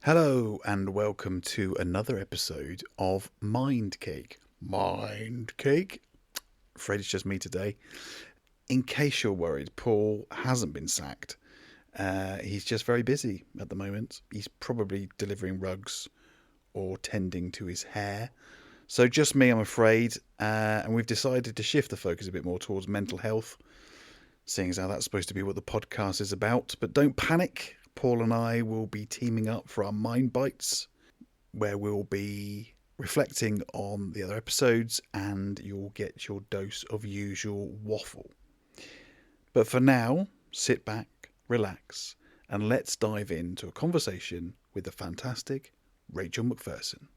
Hello and welcome to another episode of Mind Cake. Mind Cake? Afraid it's just me today. In case you're worried, Paul hasn't been sacked. He's just very busy at the moment. He's probably delivering rugs or tending to his hair. So just me, I'm afraid. And we've decided to shift the focus a bit more towards mental health, seeing as how that's supposed to be what the podcast is about. But don't panic. Paul and I will be teaming up for our Mind Bites, where we'll be reflecting on the other episodes and you'll get your dose of usual waffle. But for now, sit back, relax, and let's dive into a conversation with the fantastic Rachel Macpherson.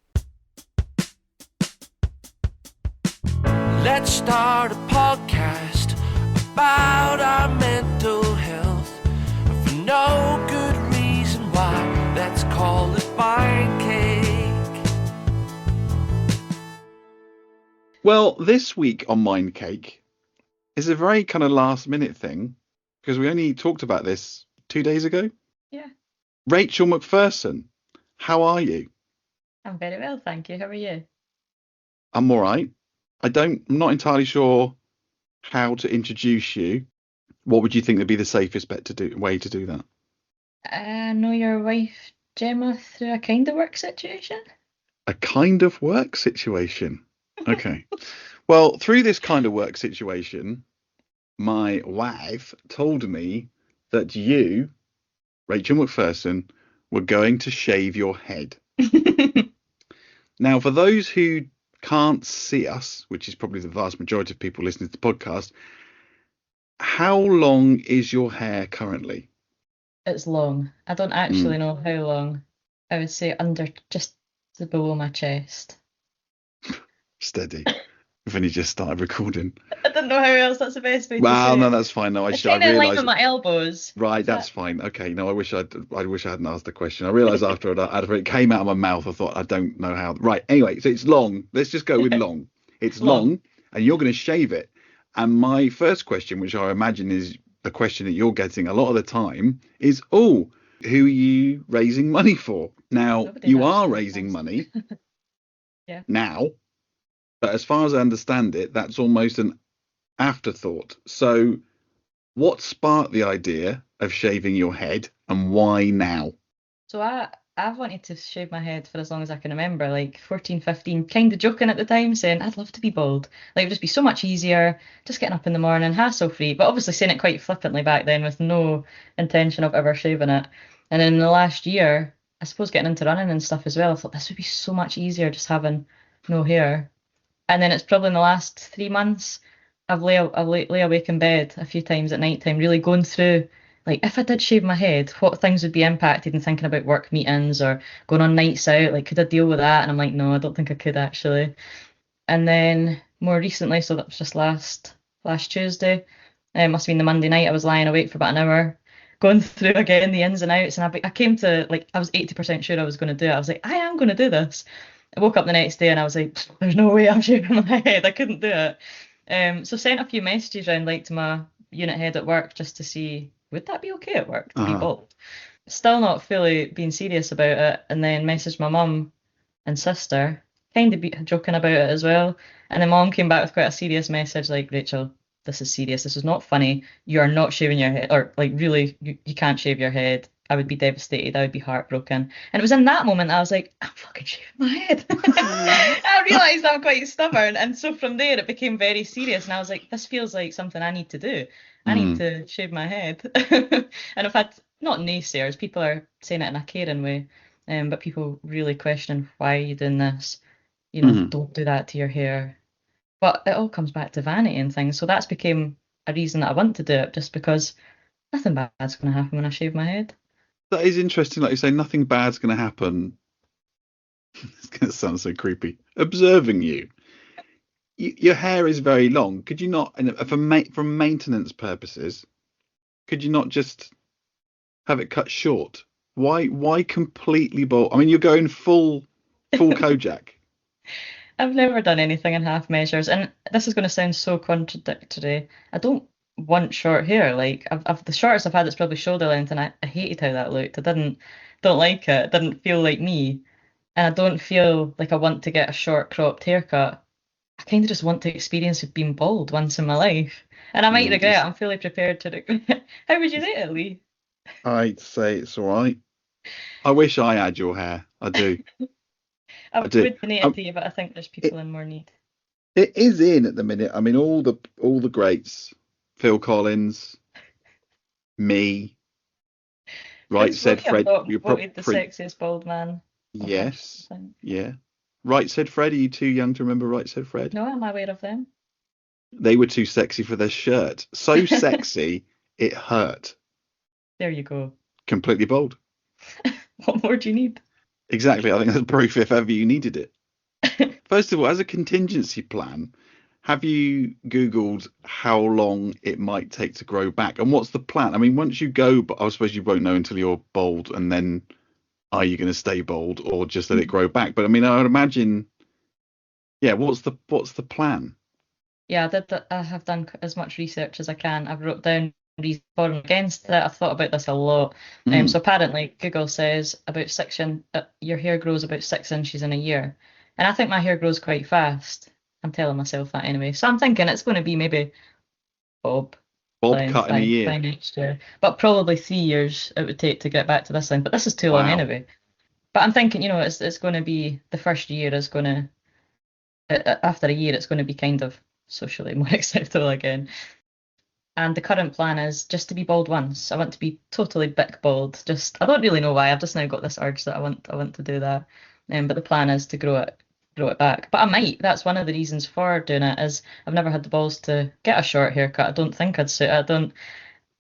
Let's start a podcast about our mental health for no good reason why. Let's call it Mind Cake. Well, this week on Mind Cake is a very kind of last minute thing because we only talked about this 2 days ago. Yeah, Rachel Macpherson, how are you? I'm very well, thank you. How are you? I'm all right. I'm not entirely sure how to introduce you. What would you think would be the safest way to do that? I know your wife Gemma through a kind of work situation. A kind of work situation. Okay. Well, through this kind of work situation, my wife told me that you, Rachel Macpherson, were going to shave your head. Now, for those who can't see us, which is probably the vast majority of people listening to the podcast, how long is your hair currently? It's long. I don't actually know how long. I would say under just below my chest. Steady. We've only just started recording. I don't know how else that's the best way to Well, say no, it. that's fine. No, It's kind of in line with realised. my elbows. Right, that's fine. Okay, no, I wish I hadn't asked the question. I realised after it came out of my mouth, I thought I don't know how. Right, anyway, so it's long. Let's just go with long. It's long, and you're going to shave it. And my first question, which I imagine is the question that you're getting a lot of the time, is, who are you raising money for? Now, Nobody you are actually raising knows. money Yeah. now, but as far as I understand it, that's almost an afterthought. So what sparked the idea of shaving your head and why now? So I've wanted to shave my head for as long as I can remember, like 14, 15, kind of joking at the time, saying I'd love to be bald. Like, it would just be so much easier, just getting up in the morning, hassle-free, but obviously saying it quite flippantly back then with no intention of ever shaving it. And in the last year, I suppose getting into running and stuff as well, I thought this would be so much easier just having no hair. And then it's probably in the last 3 months, I've lay awake in bed a few times at night time, really going through, like, if I did shave my head, what things would be impacted, and thinking about work meetings or going on nights out, like, could I deal with that? And I'm like, no, I don't think I could actually. And then more recently, so that was just last Tuesday, it must have been the Monday night, I was lying awake for about an hour, going through again the ins and outs, and I came to, like, I was 80% sure I was going to do it. I was like, I am going to do this. I woke up the next day and I was like, there's no way I'm shaving my head. I couldn't do it. So sent a few messages around, like, to my unit head at work just to see, would that be okay at work to be bald? Still not fully being serious about it. And then messaged my mum and sister, kind of joking about it as well. And then mum came back with quite a serious message, like, Rachel, this is serious. This is not funny. You are not shaving your head, or, like, really, you can't shave your head. I would be devastated. I would be heartbroken. And it was in that moment I was like, I'm fucking shaving my head. I realised I'm quite stubborn. And so from there, it became very serious. And I was like, this feels like something I need to do. I need to shave my head. And I've had, not naysayers, people are saying it in a caring way, but people really questioning, why are you doing this? You know, don't do that to your hair. But it all comes back to vanity and things. So that's became a reason that I want to do it, just because nothing bad's going to happen when I shave my head. That is interesting. Like you say, nothing bad's going to happen. It's going to sound so creepy. Observing you. Your hair is very long. Could you not, from maintenance purposes, could you not just have it cut short? Why completely bald? I mean, you're going full Kojak. I've never done anything in half measures, and this is going to sound so contradictory. I don't want short hair. Like, I've the shortest I've had, it's probably shoulder length, and I hated how that looked. I didn't don't like it. It didn't feel like me. And I don't feel like I want to get a short cropped haircut. I kind of just want to experience of being bald once in my life. And I You might want regret it. to? I'm fully prepared to regret it. How would you rate it, Lee? I'd say it's all right. I wish I had your hair. I do. I I do. would donate it to you, but I think there's It, people in more need. it is in at the minute. I mean, all the greats, Phil Collins, me, right Prince said William Fred. got You're voted the Prince. sexiest bald man of last year, Yes, I think. yeah. Right said Fred. Are you too young to remember Right said Fred? No, I'm aware of them. They were too sexy for their shirt. So sexy it hurt. There you go. Completely bald. What more do you need? Exactly. I think that's proof if ever you needed it. First of all, as a contingency plan, have you Googled how long it might take to grow back? And what's the plan? I mean, once you go, but I suppose you won't know until you're bald, and then are you going to stay bald or just let it grow back? But I mean, I would imagine, yeah, what's the plan? Yeah, I have done as much research as I can. I've wrote down reasons for and against it. I've thought about this a lot. So Mm, apparently Google says about your hair grows about 6 inches in a year. And I think my hair grows quite fast. I'm telling myself that anyway. So I'm thinking it's going to be maybe bob bob length cut in a year. by next year. But probably 3 years it would take to get back to this length. But this is too long Wow. anyway. But I'm thinking, it's going to be the first year is going to after a year it's going to be kind of socially more acceptable again. And the current plan is just to be bald once. I want to be totally bick bald. Just I don't really know why. I've just now got this urge that I want to do that. But the plan is to grow it back. But I might. That's one of the reasons for doing it is I've never had the balls to get a short haircut. I don't think I'd suit it.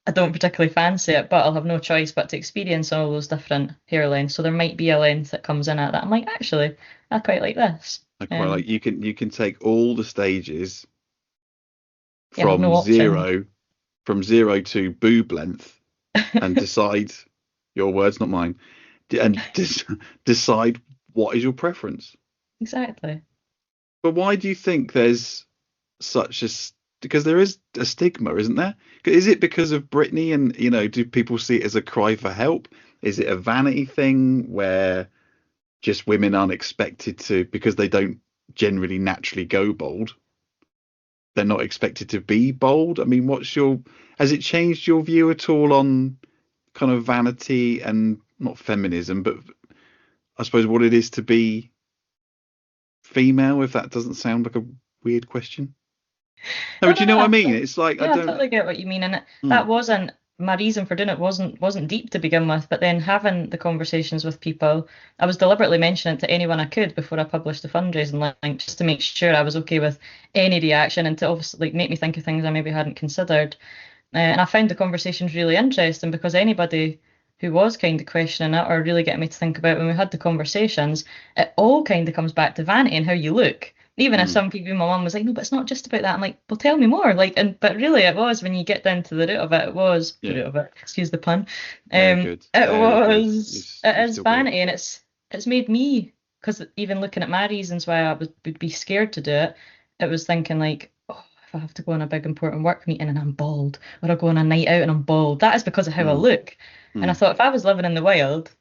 I don't particularly fancy it, but I'll have no choice but to experience all those different hair lengths. So there might be a length that comes in at that I'm like, actually, I quite like this. I quite like you can take all the stages Yeah, I have no from option. zero to boob length and decide your words, not mine, and decide what is your preference. Exactly. But why do you think there's such because there is a stigma, isn't there? Is it because of Britney and, do people see it as a cry for help? Is it a vanity thing where just women aren't expected to, because they don't generally naturally go bald, they're not expected to be bold? I mean, has it changed your view at all on kind of vanity and not feminism, but I suppose what it is to be female, if that doesn't sound like a weird question? No, No, but no, you know no. what I mean? It's like, I Yeah, I don't. totally get what you mean, and that Mm, wasn't my reason for doing it. wasn't deep to begin with, but then having the conversations with people, I was deliberately mentioning it to anyone I could before I published the fundraising link, just to make sure I was okay with any reaction and to obviously like make me think of things I maybe hadn't considered. And I found the conversations really interesting because anybody who was kind of questioning it or really getting me to think about when we had the conversations, it all kind of comes back to vanity and how you look. Even if mm, some people, my mum was like, no, but it's not just about that. I'm like, well, tell me more. Like, but really, it was when you get down to the root of it. It was the yeah, root of it. Excuse the pun. very good, It very good. was it You've is still got it. vanity, and it's made me because even looking at my reasons why would be scared to do it, it was thinking like, oh, if I have to go on a big important work meeting and I'm bald, or I go on a night out and I'm bald, that is because of how I Mm, look. And I mm. thought if I was living in the wild,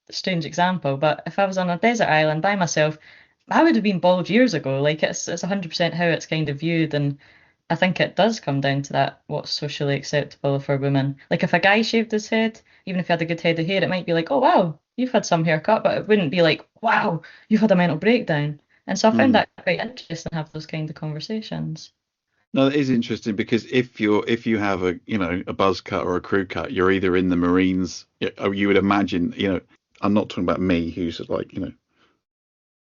strange example, but if I was on a desert island by myself, I would have been bald years ago. Like it's 100% how it's kind of viewed, and I think it does come down to that what's socially acceptable for women. Like if a guy shaved his head, even if he had a good head of hair, it might be like, oh wow, you've had some haircut, but it wouldn't be like, wow, you've had a mental breakdown. And so I found Mm. that quite interesting to have those kind of conversations. No, that is interesting because if you have a buzz cut or a crew cut, you're either in the Marines, or you would imagine, I'm not talking about me, who's like,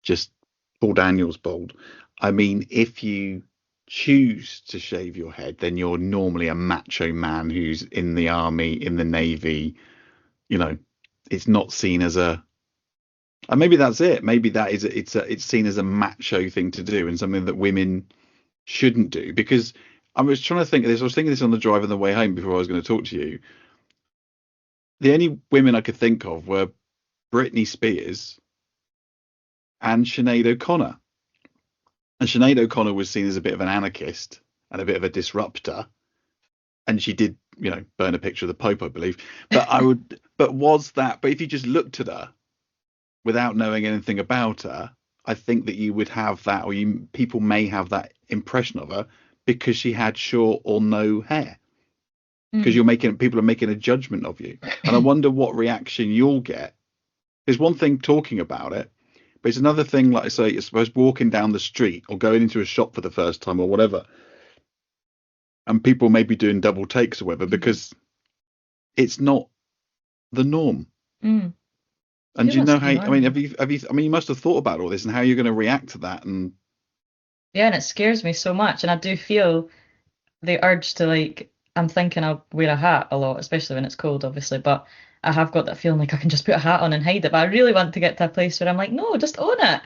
just Paul Daniels bald. I mean, if you choose to shave your head, then you're normally a macho man who's in the army, in the navy. You know, it's not seen as and maybe that's it. Maybe that is it's seen as a macho thing to do and something that women shouldn't do. Because I was trying to think of this. I was thinking this on the drive on the way home before I was going to talk to you. The only women I could think of were Britney Spears and Sinead O'Connor. And Sinead O'Connor was seen as a bit of an anarchist and a bit of a disruptor. And she did burn a picture of the Pope, I believe. But but if you just looked at her without knowing anything about her, I think that you would have that, or people may have that impression of her because she had short or no hair. Because people are making a judgment of you, and I wonder what reaction you'll get. There's one thing talking about it, but it's another thing, like I say, I suppose walking down the street or going into a shop for the first time or whatever, and people may be doing double takes or whatever because it's not the norm. Mm. And do you Who wants know to how? be I mean, normal? you must have thought about all this and how you're going to react to that. And Yeah, and it scares me so much, and I do feel the urge to like. I'm thinking I'll wear a hat a lot, especially when it's cold, obviously. But I have got that feeling like I can just put a hat on and hide it. But I really want to get to a place where I'm like, no, just own it.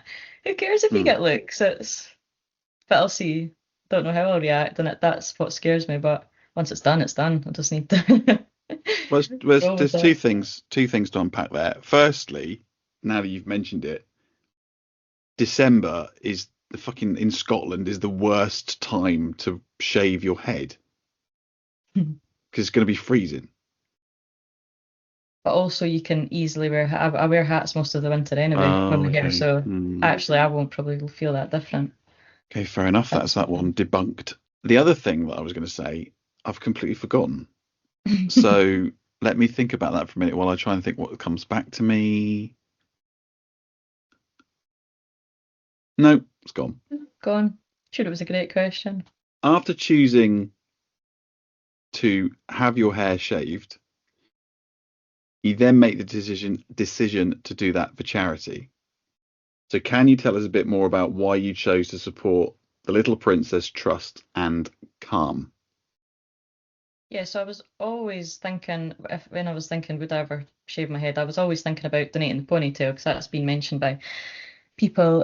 Who cares if you get looks? But I'll see. Don't know how I'll react, and that's what scares me. But once it's done, it's done. I just need to well, roll with there's it. two things to unpack there. Firstly, now that you've mentioned it, December is in Scotland is the worst time to shave your head because it's going to be freezing. But also, you can easily wear. I wear hats most of the winter anyway when Oh, we're here, okay. so actually, I won't probably feel that different. Okay, fair enough. That's that one debunked. The other thing that I was going to say, I've completely forgotten. So let me think about that for a minute while I try and think what comes back to me. No, it's gone. Gone. Sure, it was a great question. After choosing to have your hair shaved, you then make the decision to do that for charity. So can you tell us a bit more about why you chose to support the Little Princess Trust and Calm? Yeah, so I was always thinking, when I was thinking, would I ever shave my head? I was always thinking about donating the ponytail because that's been mentioned by people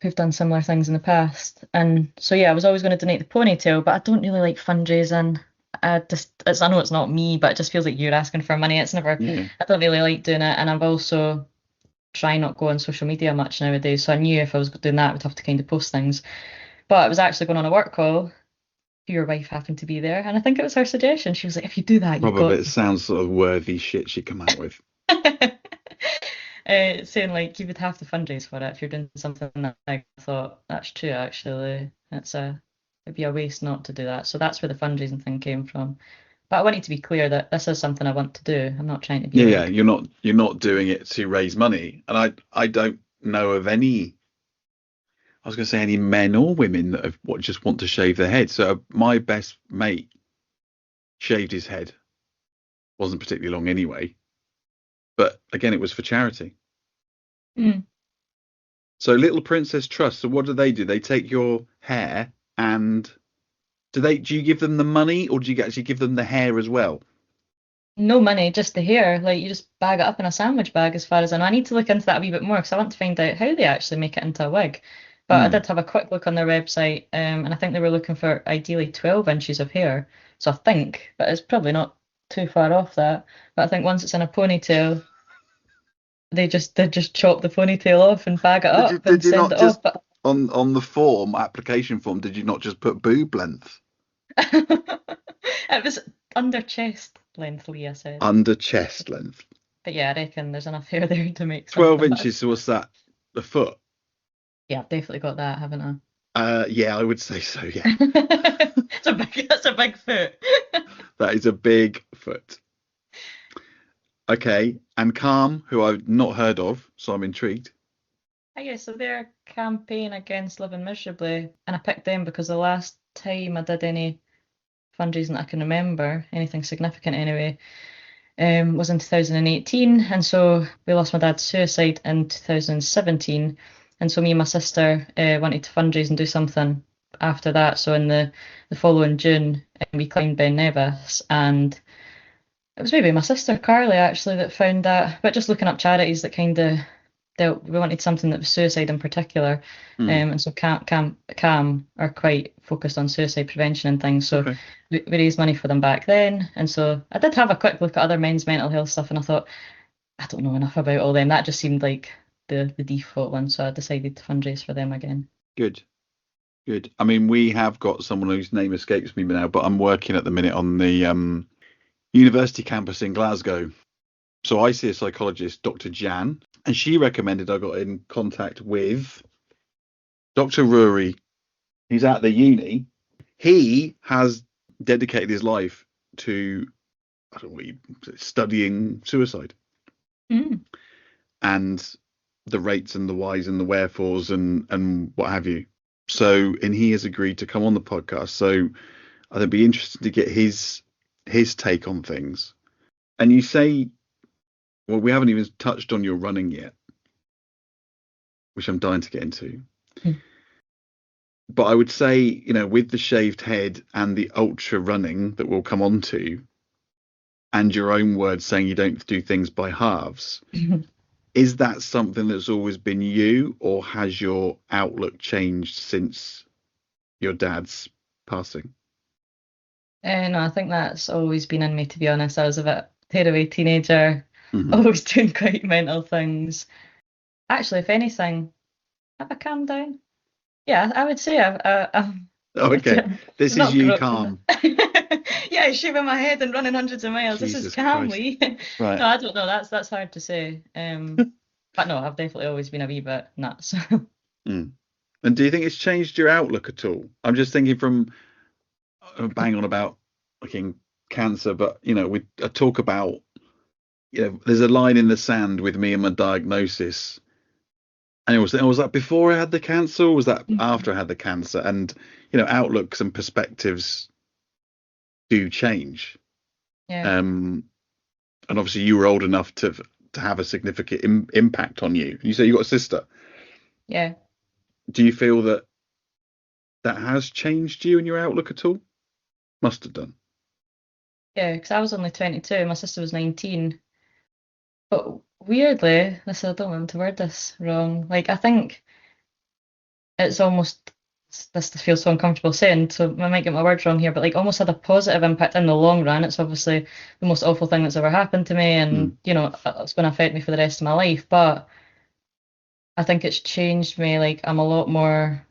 who've done similar things in the past. And so, yeah, I was always going to donate the ponytail, but I don't really like fundraising. I know it's not me, but it just feels like you're asking for money. It's never, Yeah. I don't really like doing it. And I've also try not go on social media much nowadays. So I knew if I was doing that, I would have to kind of post things. But I was actually going on a work call. Your wife happened to be there, and I think it was her suggestion. She was like, "If you do that, you've Rob, of got." it sounds sort of worthy shit she'd come out with. Saying like you would have to fundraise for it if you're doing something that big. I thought that's true actually. It'd be a waste not to do that. So that's where the fundraising thing came from. But I wanted to be clear that this is something I want to do. I'm not trying to be Yeah, like, you're not doing it to raise money. And I don't know of any, I was going to say any men or women that just want to shave their head. So my best mate shaved his head. Wasn't particularly long anyway. But again, it was for charity. mm. So Little Princess Trust. So what do? They take your hair and do you give them the money or do you actually give them the hair as well? No money, just the hair. Like you just bag it up in a sandwich bag, as far as I know. I need to look into that a wee bit more because I want to find out how they actually make it into a wig. But I did have a quick look on their website, and I think they were looking for ideally 12 inches of hair. So I think, but it's probably not too far off that. But I think once it's in a ponytail, they just chop the ponytail off and bag it up Did and you send not it just off. But on the application form, did you not just put boob length? it was under chest length, Leah said. Under chest length. But yeah, I reckon there's enough hair there to make 12 something. inches, so what's that? A foot? Yeah, I've definitely got that, haven't I? Yeah, I would say so, yeah. That's a big foot. That is a big foot. Okay, and Calm, who I've not heard of, so I'm intrigued. Yeah, so their campaign against living miserably, and I picked them because the last time I did any fundraising that I can remember, anything significant anyway, was in 2018, and so we lost my dad to suicide in 2017, and so me and my sister wanted to fundraise and do something after that. So in the following June, we climbed Ben Nevis, and it was maybe my sister Carly actually that found that. But just looking up charities that kind of dealt, we wanted something that was suicide in particular, and so CAM are quite focused on suicide prevention and things. So Okay. we raised money for them back then, and so I did have a quick look at other men's mental health stuff, and I thought I don't know enough about all them. That just seemed like the default one, so I decided to fundraise for them again. Good. I mean, we have got someone whose name escapes me now, but I'm working at the minute on the university campus in Glasgow. So I see a psychologist, Dr. Jan, and she recommended I got in contact with Dr. Rory. He's at the uni. He has dedicated his life to, I don't know, studying suicide and the rates and the whys and the wherefores and what have you. So, and he has agreed to come on the podcast. So I think it'd be interesting to get his take on things. And you say, well, we haven't even touched on your running yet, which I'm dying to get into. But I would say, you know, with the shaved head and the ultra running that we'll come on to, and your own words saying you don't do things by halves, is that something that's always been you, or has your outlook changed since your dad's passing? No, I think that's always been in me, to be honest. I was a bit tearaway teenager, always doing quite mental things. Actually, if anything, have I calmed down? Yeah, I would say I'm okay. This is you calm. Yeah, shaving my head and running hundreds of miles. Jesus this is calmly. Right. No, I don't know. That's hard to say. But no, I've definitely always been a wee bit nuts. And do you think it's changed your outlook at all? I'm just thinking from bang on about fucking cancer, but you know, I talk about, you know, there's a line in the sand with me and my diagnosis. And was that before I had the cancer, or was that after I had the cancer? And you know, outlooks and perspectives do change. Yeah. And obviously, you were old enough to have a significant impact on you. You say you got a sister. Yeah. Do you feel that has changed you and your outlook at all? Must have done. Yeah, because I was only 22, my sister was 19. But weirdly, I don't want to word this wrong. Like, I think it's almost, this feels so uncomfortable saying, so I might get my words wrong here, but like almost had a positive impact in the long run. It's obviously the most awful thing that's ever happened to me, and you know, it's going to affect me for the rest of my life. But I think it's changed me. Like, I'm a lot more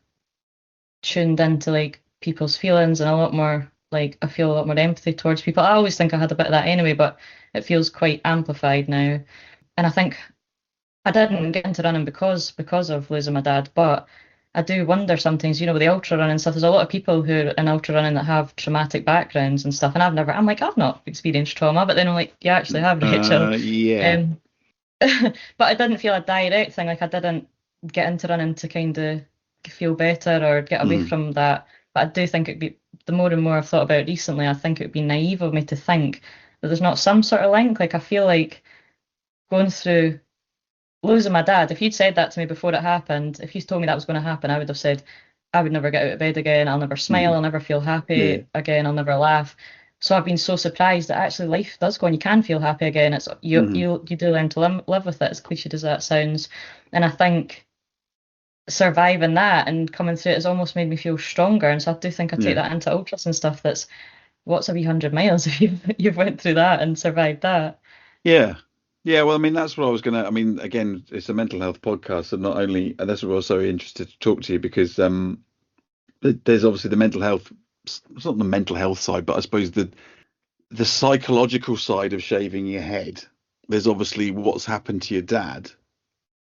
tuned into like people's feelings, and a lot more like I feel a lot more empathy towards people. I always think I had a bit of that anyway, but it feels quite amplified now. And I think I didn't get into running because of losing my dad, but I do wonder sometimes, you know, with the ultra running stuff, there's a lot of people who are in ultra running that have traumatic backgrounds and stuff, and I'm like, I've not experienced trauma, but then I'm like, you actually have, Rachel. Yeah. But I didn't feel a direct thing, like I didn't get into running to kind of feel better or get away from that. But I do think it'd be, the more and more I've thought about it recently, I think it would be naive of me to think that there's not some sort of link. Like, I feel like going through losing my dad, if you'd said that to me before it happened, if you told me that was going to happen, I would have said, I would never get out of bed again, I'll never smile, I'll never feel happy again, I'll never laugh. So I've been so surprised that actually life does go on. You can feel happy again. It's you do learn to live with it, as cliched as that sounds. And I think surviving that and coming through it has almost made me feel stronger. And so I do think I take that into ultras and stuff. That's what's a wee 100 miles if you've went through that and survived that. Yeah. Yeah, well, I mean, that's what I was I mean, again, it's a mental health podcast, and not only, and that's what I was so interested to talk to you, because there's obviously the mental health, it's not the mental health side, but I suppose the psychological side of shaving your head. There's obviously what's happened to your dad,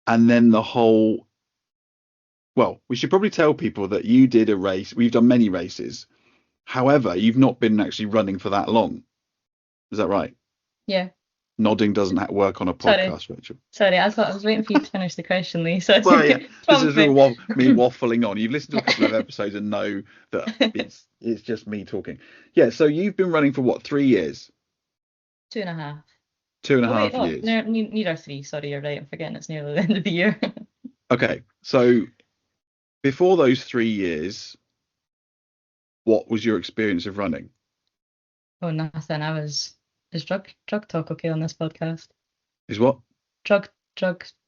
and then the whole, well, we should probably tell people that you did a race, we've done many races, however, you've not been actually running for that long. Is that right? Yeah. Nodding doesn't work on a podcast, Rachel. Sorry, I thought I was waiting for you to finish the question, Lee. So well, yeah, this is me waffling on. You've listened to a couple of episodes and know that it's just me talking. Yeah, so you've been running for what, 3 years? 2.5. 2.5 years. Neither 3. Sorry, you're right. I'm forgetting it's nearly the end of the year. Okay, so before those 3 years, what was your experience of running? Oh, nothing. Is drug talk okay on this podcast? Is what? Drug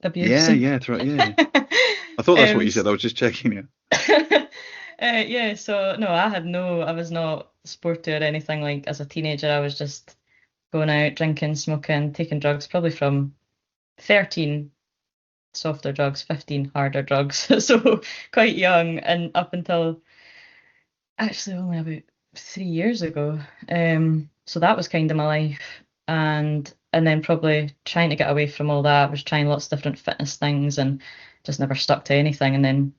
abuse. Yeah, that's right. Yeah. I thought that's what you said. I was just checking you. Yeah. So no, I was not sporty or anything. Like, as a teenager, I was just going out, drinking, smoking, taking drugs. Probably from 13, softer drugs, 15, harder drugs. So quite young, and up until actually only about 3 years ago. So that was kind of my life. And then probably trying to get away from all that, I was trying lots of different fitness things and just never stuck to anything. And then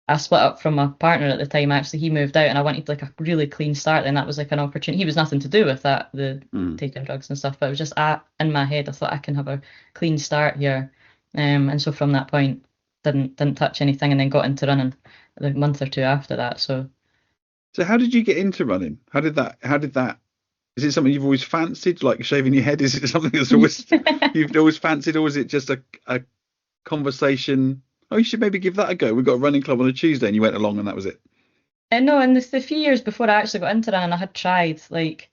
I split up from my partner at the time. Actually, he moved out, and I wanted like a really clean start. And that was like an opportunity. He was nothing to do with that, the Mm. taking drugs and stuff. But it was just in my head. I thought I can have a clean start here. And so from that point, didn't touch anything, and then got into running a month or two after that. So So how did you get into running? How did that, is it something you've always fancied, like shaving your head? Is it something that's always you've always fancied, or is it just a conversation? Oh, you should maybe give that a go. We've got a running club on a Tuesday, and you went along, and that was it. No, in the few years before I actually got into running, I had tried like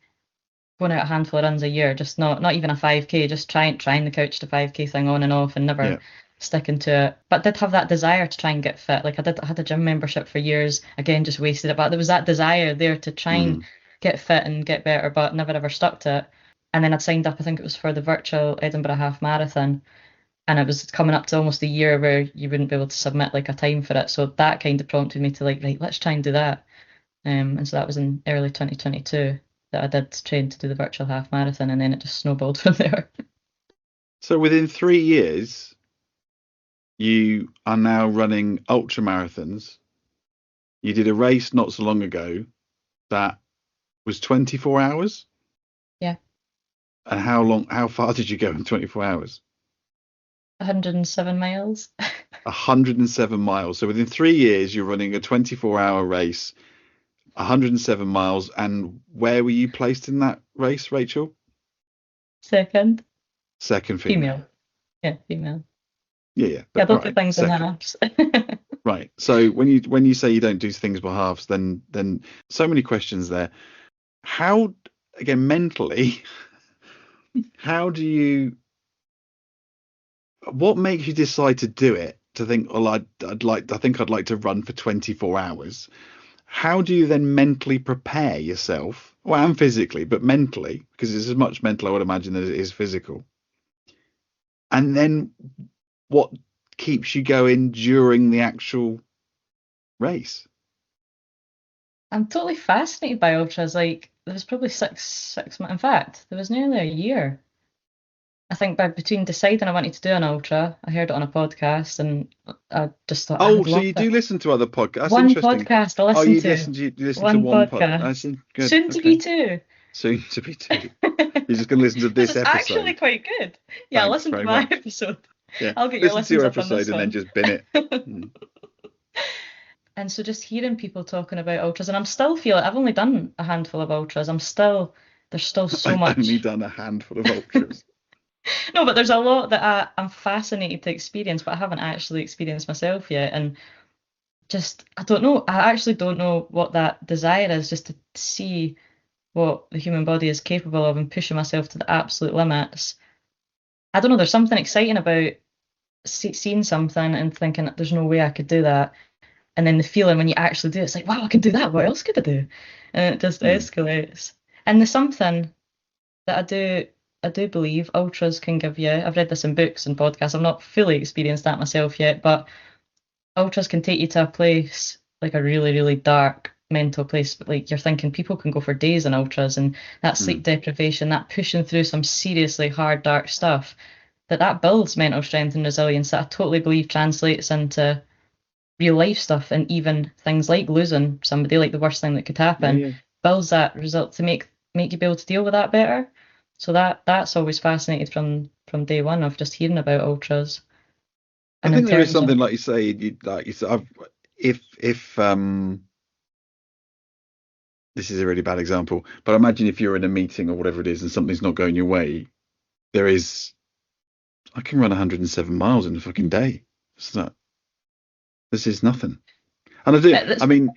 going out a handful of runs a year, just not even a 5K, just trying the couch to 5K thing on and off and never Yeah. sticking to it. But did have that desire to try and get fit. Like I had a gym membership for years, again, just wasted it. But there was that desire there to try and get fit and get better, but never ever stuck to it. And then I'd signed up, I think it was for the virtual Edinburgh Half Marathon. And it was coming up to almost a year where you wouldn't be able to submit like a time for it. So that kind of prompted me to like, right, let's try and do that. And so that was in early 2022 that I did train to do the virtual half marathon, and then it just snowballed from there. So within 3 years, you are now running ultra marathons. You did a race not so long ago that was 24 hours. Yeah, And how far did you go in 24 hours? 107 miles. 107 miles. So within 3 years, you're running a 24-hour race, 107 miles. And where were you placed in that race, Rachel? Second. Second female. Female. Yeah, female. Yeah. Yeah, I don't do Right, things in second. halves. Right. So when you say you don't do things by halves, then so many questions there. How, again, mentally, what makes you decide to do it? To think, well, I think I'd like to run for 24 hours. How do you then mentally prepare yourself? Well, and physically, but mentally, because it's as much mental, I would imagine, as it is physical. And then what keeps you going during the actual race? I'm totally fascinated by ultras. Like there was probably six months. In fact, there was nearly a year. I think between deciding I wanted to do an ultra, I heard it on a podcast, and I just thought I Oh, would so love you it. do listen to other podcasts? That's One interesting. podcast I Oh, listen you to. listen to One one pod. I podcast. see. Good. Soon to Okay. be two. Soon to be two. You're just going to listen to this It's episode. actually quite good. Yeah, Thanks listen to very my much. episode. Yeah. I'll get your Listen to your listens up on episode this and then one. just bin it. Mm. And so just hearing people talking about ultras, and I'm still feeling I've only done a handful of ultras. There's still so I've much. only done a handful of ultras. No, but there's a lot that I'm fascinated to experience, but I haven't actually experienced myself yet. And just, I don't know. I actually don't know what that desire is, just to see what the human body is capable of and pushing myself to the absolute limits. I don't know. There's something exciting about seeing something and thinking that there's no way I could do that. And then the feeling when you actually do it, it's like, wow, I can do that. What else could I do? And it just escalates. And there's something that I do believe ultras can give you. I've read this in books and podcasts. I've not fully experienced that myself yet, but ultras can take you to a place, like a really, really dark mental place. But like you're thinking people can go for days in ultras, and that sleep deprivation, that pushing through some seriously hard, dark stuff, that builds mental strength and resilience that I totally believe translates into real life stuff, and even things like losing somebody, like the worst thing that could happen, Yeah. builds that result to make you be able to deal with that better. So that's always fascinated from day one of just hearing about ultras. I And in think there is terms of something like you say. If this is a really bad example, but imagine if you're in a meeting or whatever it is and something's not going your way, I can run 107 miles in a fucking day. This is nothing. And I mean,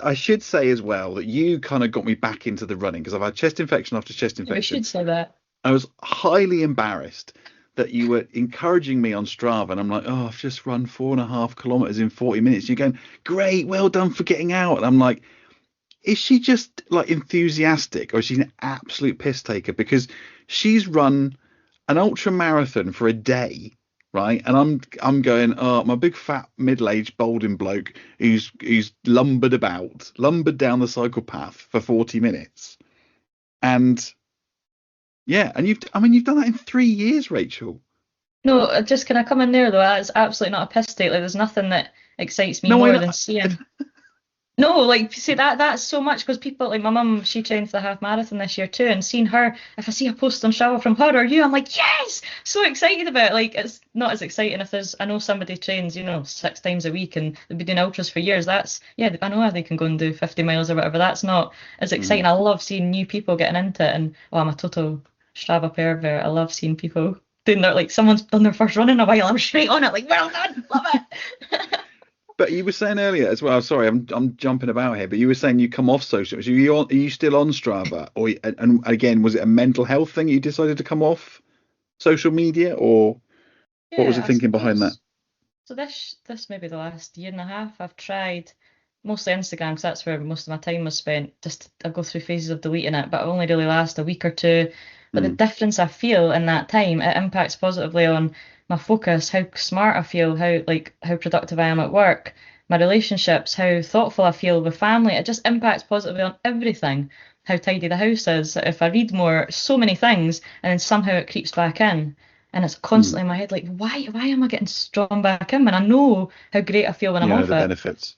I should say as well that you kind of got me back into the running, because I've had chest infection after chest we infection. should say that. I was highly embarrassed that you were encouraging me on Strava, and I'm like, oh, I've just run 4.5 kilometers in 40 minutes. You're going, great, well done for getting out. And I'm like, is she just like enthusiastic, or is she an absolute piss taker? Because she's run an ultra marathon for a day right? And I'm going, oh, I'm a big fat middle-aged balding bloke who's lumbered down the cycle path for 40 minutes. And yeah, and you've done that in 3 years, Rachel. No, just can I come in there though? That's absolutely not a piss take. Like, there's nothing that excites me No, I more know. than seeing. No, like see that's so much because people like my mum, she trained for the half marathon this year too, and seeing her, if I see a post on Strava from her or you, I'm like, yes, so excited about it. Like it's not as exciting if there's I know somebody trains, 6 times a week and they've been doing ultras for years. That's yeah, I know they can go and do 50 miles or whatever. That's not as Mm. exciting. I love seeing new people getting into it, and oh, I'm a total Strava pervert. I love seeing people doing their like someone's done their first run in a while. I'm straight on it, like well done, love it. But you were saying earlier as well. Sorry, I'm jumping about here. But you were saying you come off social. So are you still on Strava, or and again, was it a mental health thing you decided to come off social media, or what was the Yeah, I thinking behind that? suppose. So this maybe the last year and a half I've tried mostly Instagram because that's where most of my time was spent. Just I go through phases of deleting it, but it only really lasts a week or two. But the Mm, difference I feel in that time, it impacts positively on my focus, how smart I feel, how productive I am at work, my relationships, how thoughtful I feel with family. It just impacts positively on everything. How tidy the house is. If I read more, so many things, and then somehow it creeps back in and it's mm. constantly in my head like why am I getting strong back in when I know how great I feel when I'm You know off the it. benefits.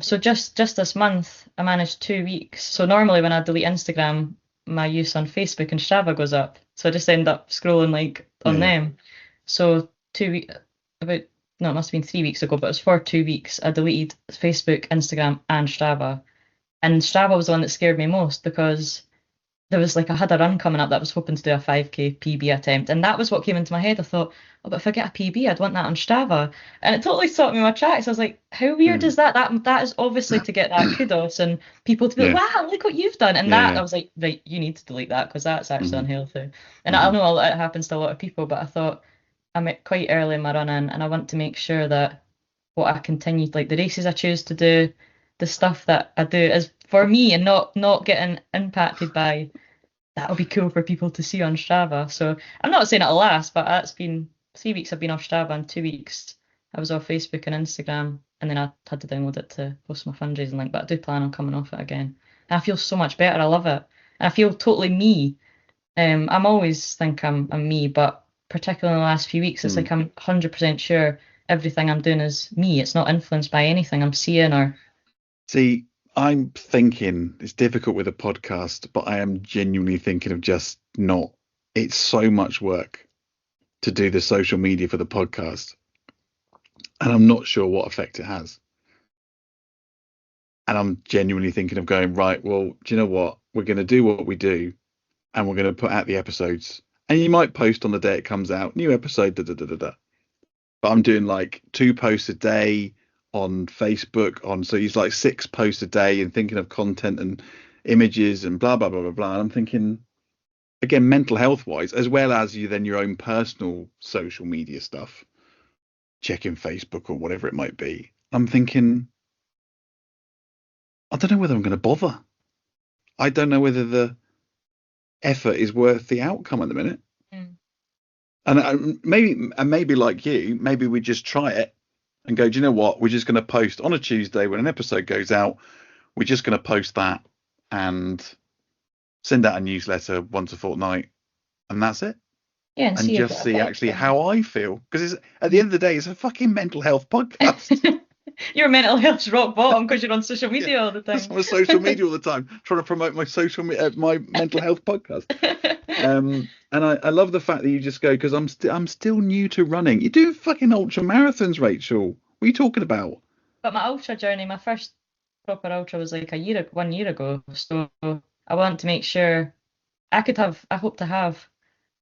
So just this month I managed 2 weeks. So normally when I delete Instagram, my use on Facebook and Strava goes up. So I just end up scrolling like Yeah, on yeah. them. So 2 week about no, it must have been 3 weeks ago, but it was for 2 weeks. I deleted Facebook, Instagram, and Strava. And Strava was the one that scared me most because there was like I had a run coming up that I was hoping to do a 5K PB attempt, and that was what came into my head. I thought, oh, but if I get a PB, I'd want that on Strava, and it totally stopped me in my tracks. I was like, how weird Mm, is that? That is obviously to get that kudos and people to be like, yeah, wow, look what you've done, and yeah, that yeah. I was like, right, you need to delete that because that's actually Hmm. unhealthy. And I Hmm. know it happens to a lot of people, but I thought I'm at quite early in my running, and I want to make sure that what I continue, like the races I choose to do, the stuff that I do is for me and not getting impacted by that'll be cool for people to see on Strava. So I'm not saying it'll last, but that's been 3 weeks I've been off Strava and 2 weeks I was off Facebook and Instagram, and then I had to download it to post my fundraising link. But I do plan on coming off it again. And I feel so much better. I love it. And I feel totally me. I'm always think I'm me, but particularly in the last few weeks, it's Mm. like I'm 100% sure everything I'm doing is me. It's not influenced by anything I'm seeing or See, I'm thinking it's difficult with a podcast, but I am genuinely thinking of just not. It's so much work to do the social media for the podcast, and I'm not sure what effect it has. And I'm genuinely thinking of going, right, well, do you know what? We're going to do what we do, and we're going to put out the episodes. And you might post on the day it comes out, new episode, da da da da da. But I'm doing like 2 posts a day on Facebook so he's like 6 posts a day and thinking of content and images and blah blah blah blah blah. And I'm thinking again, mental health wise, as well as your own personal social media stuff, checking Facebook or whatever it might be. I'm thinking, I don't know whether I'm going to bother. I don't know whether the effort is worth the outcome at the minute. Mm. And maybe like you, maybe we just try it and go, do you know what? We're just going to post on a Tuesday when an episode goes out. We're just going to post that and send out a newsletter once a fortnight, and that's it. yeah, and And see if just it see affects actually them. how I feel, because it's at the end of the day, it's a fucking mental health podcast. Your mental health's rock bottom because you're on social Yeah, media all the because time. I'm on social media all the time trying to promote my mental health podcast. And I love the fact that you just go because I'm still new to running. You're doing fucking ultra marathons, Rachel. What are you talking about? But my ultra journey, my first proper ultra was like 1 year ago. So I want to make sure I hope to have,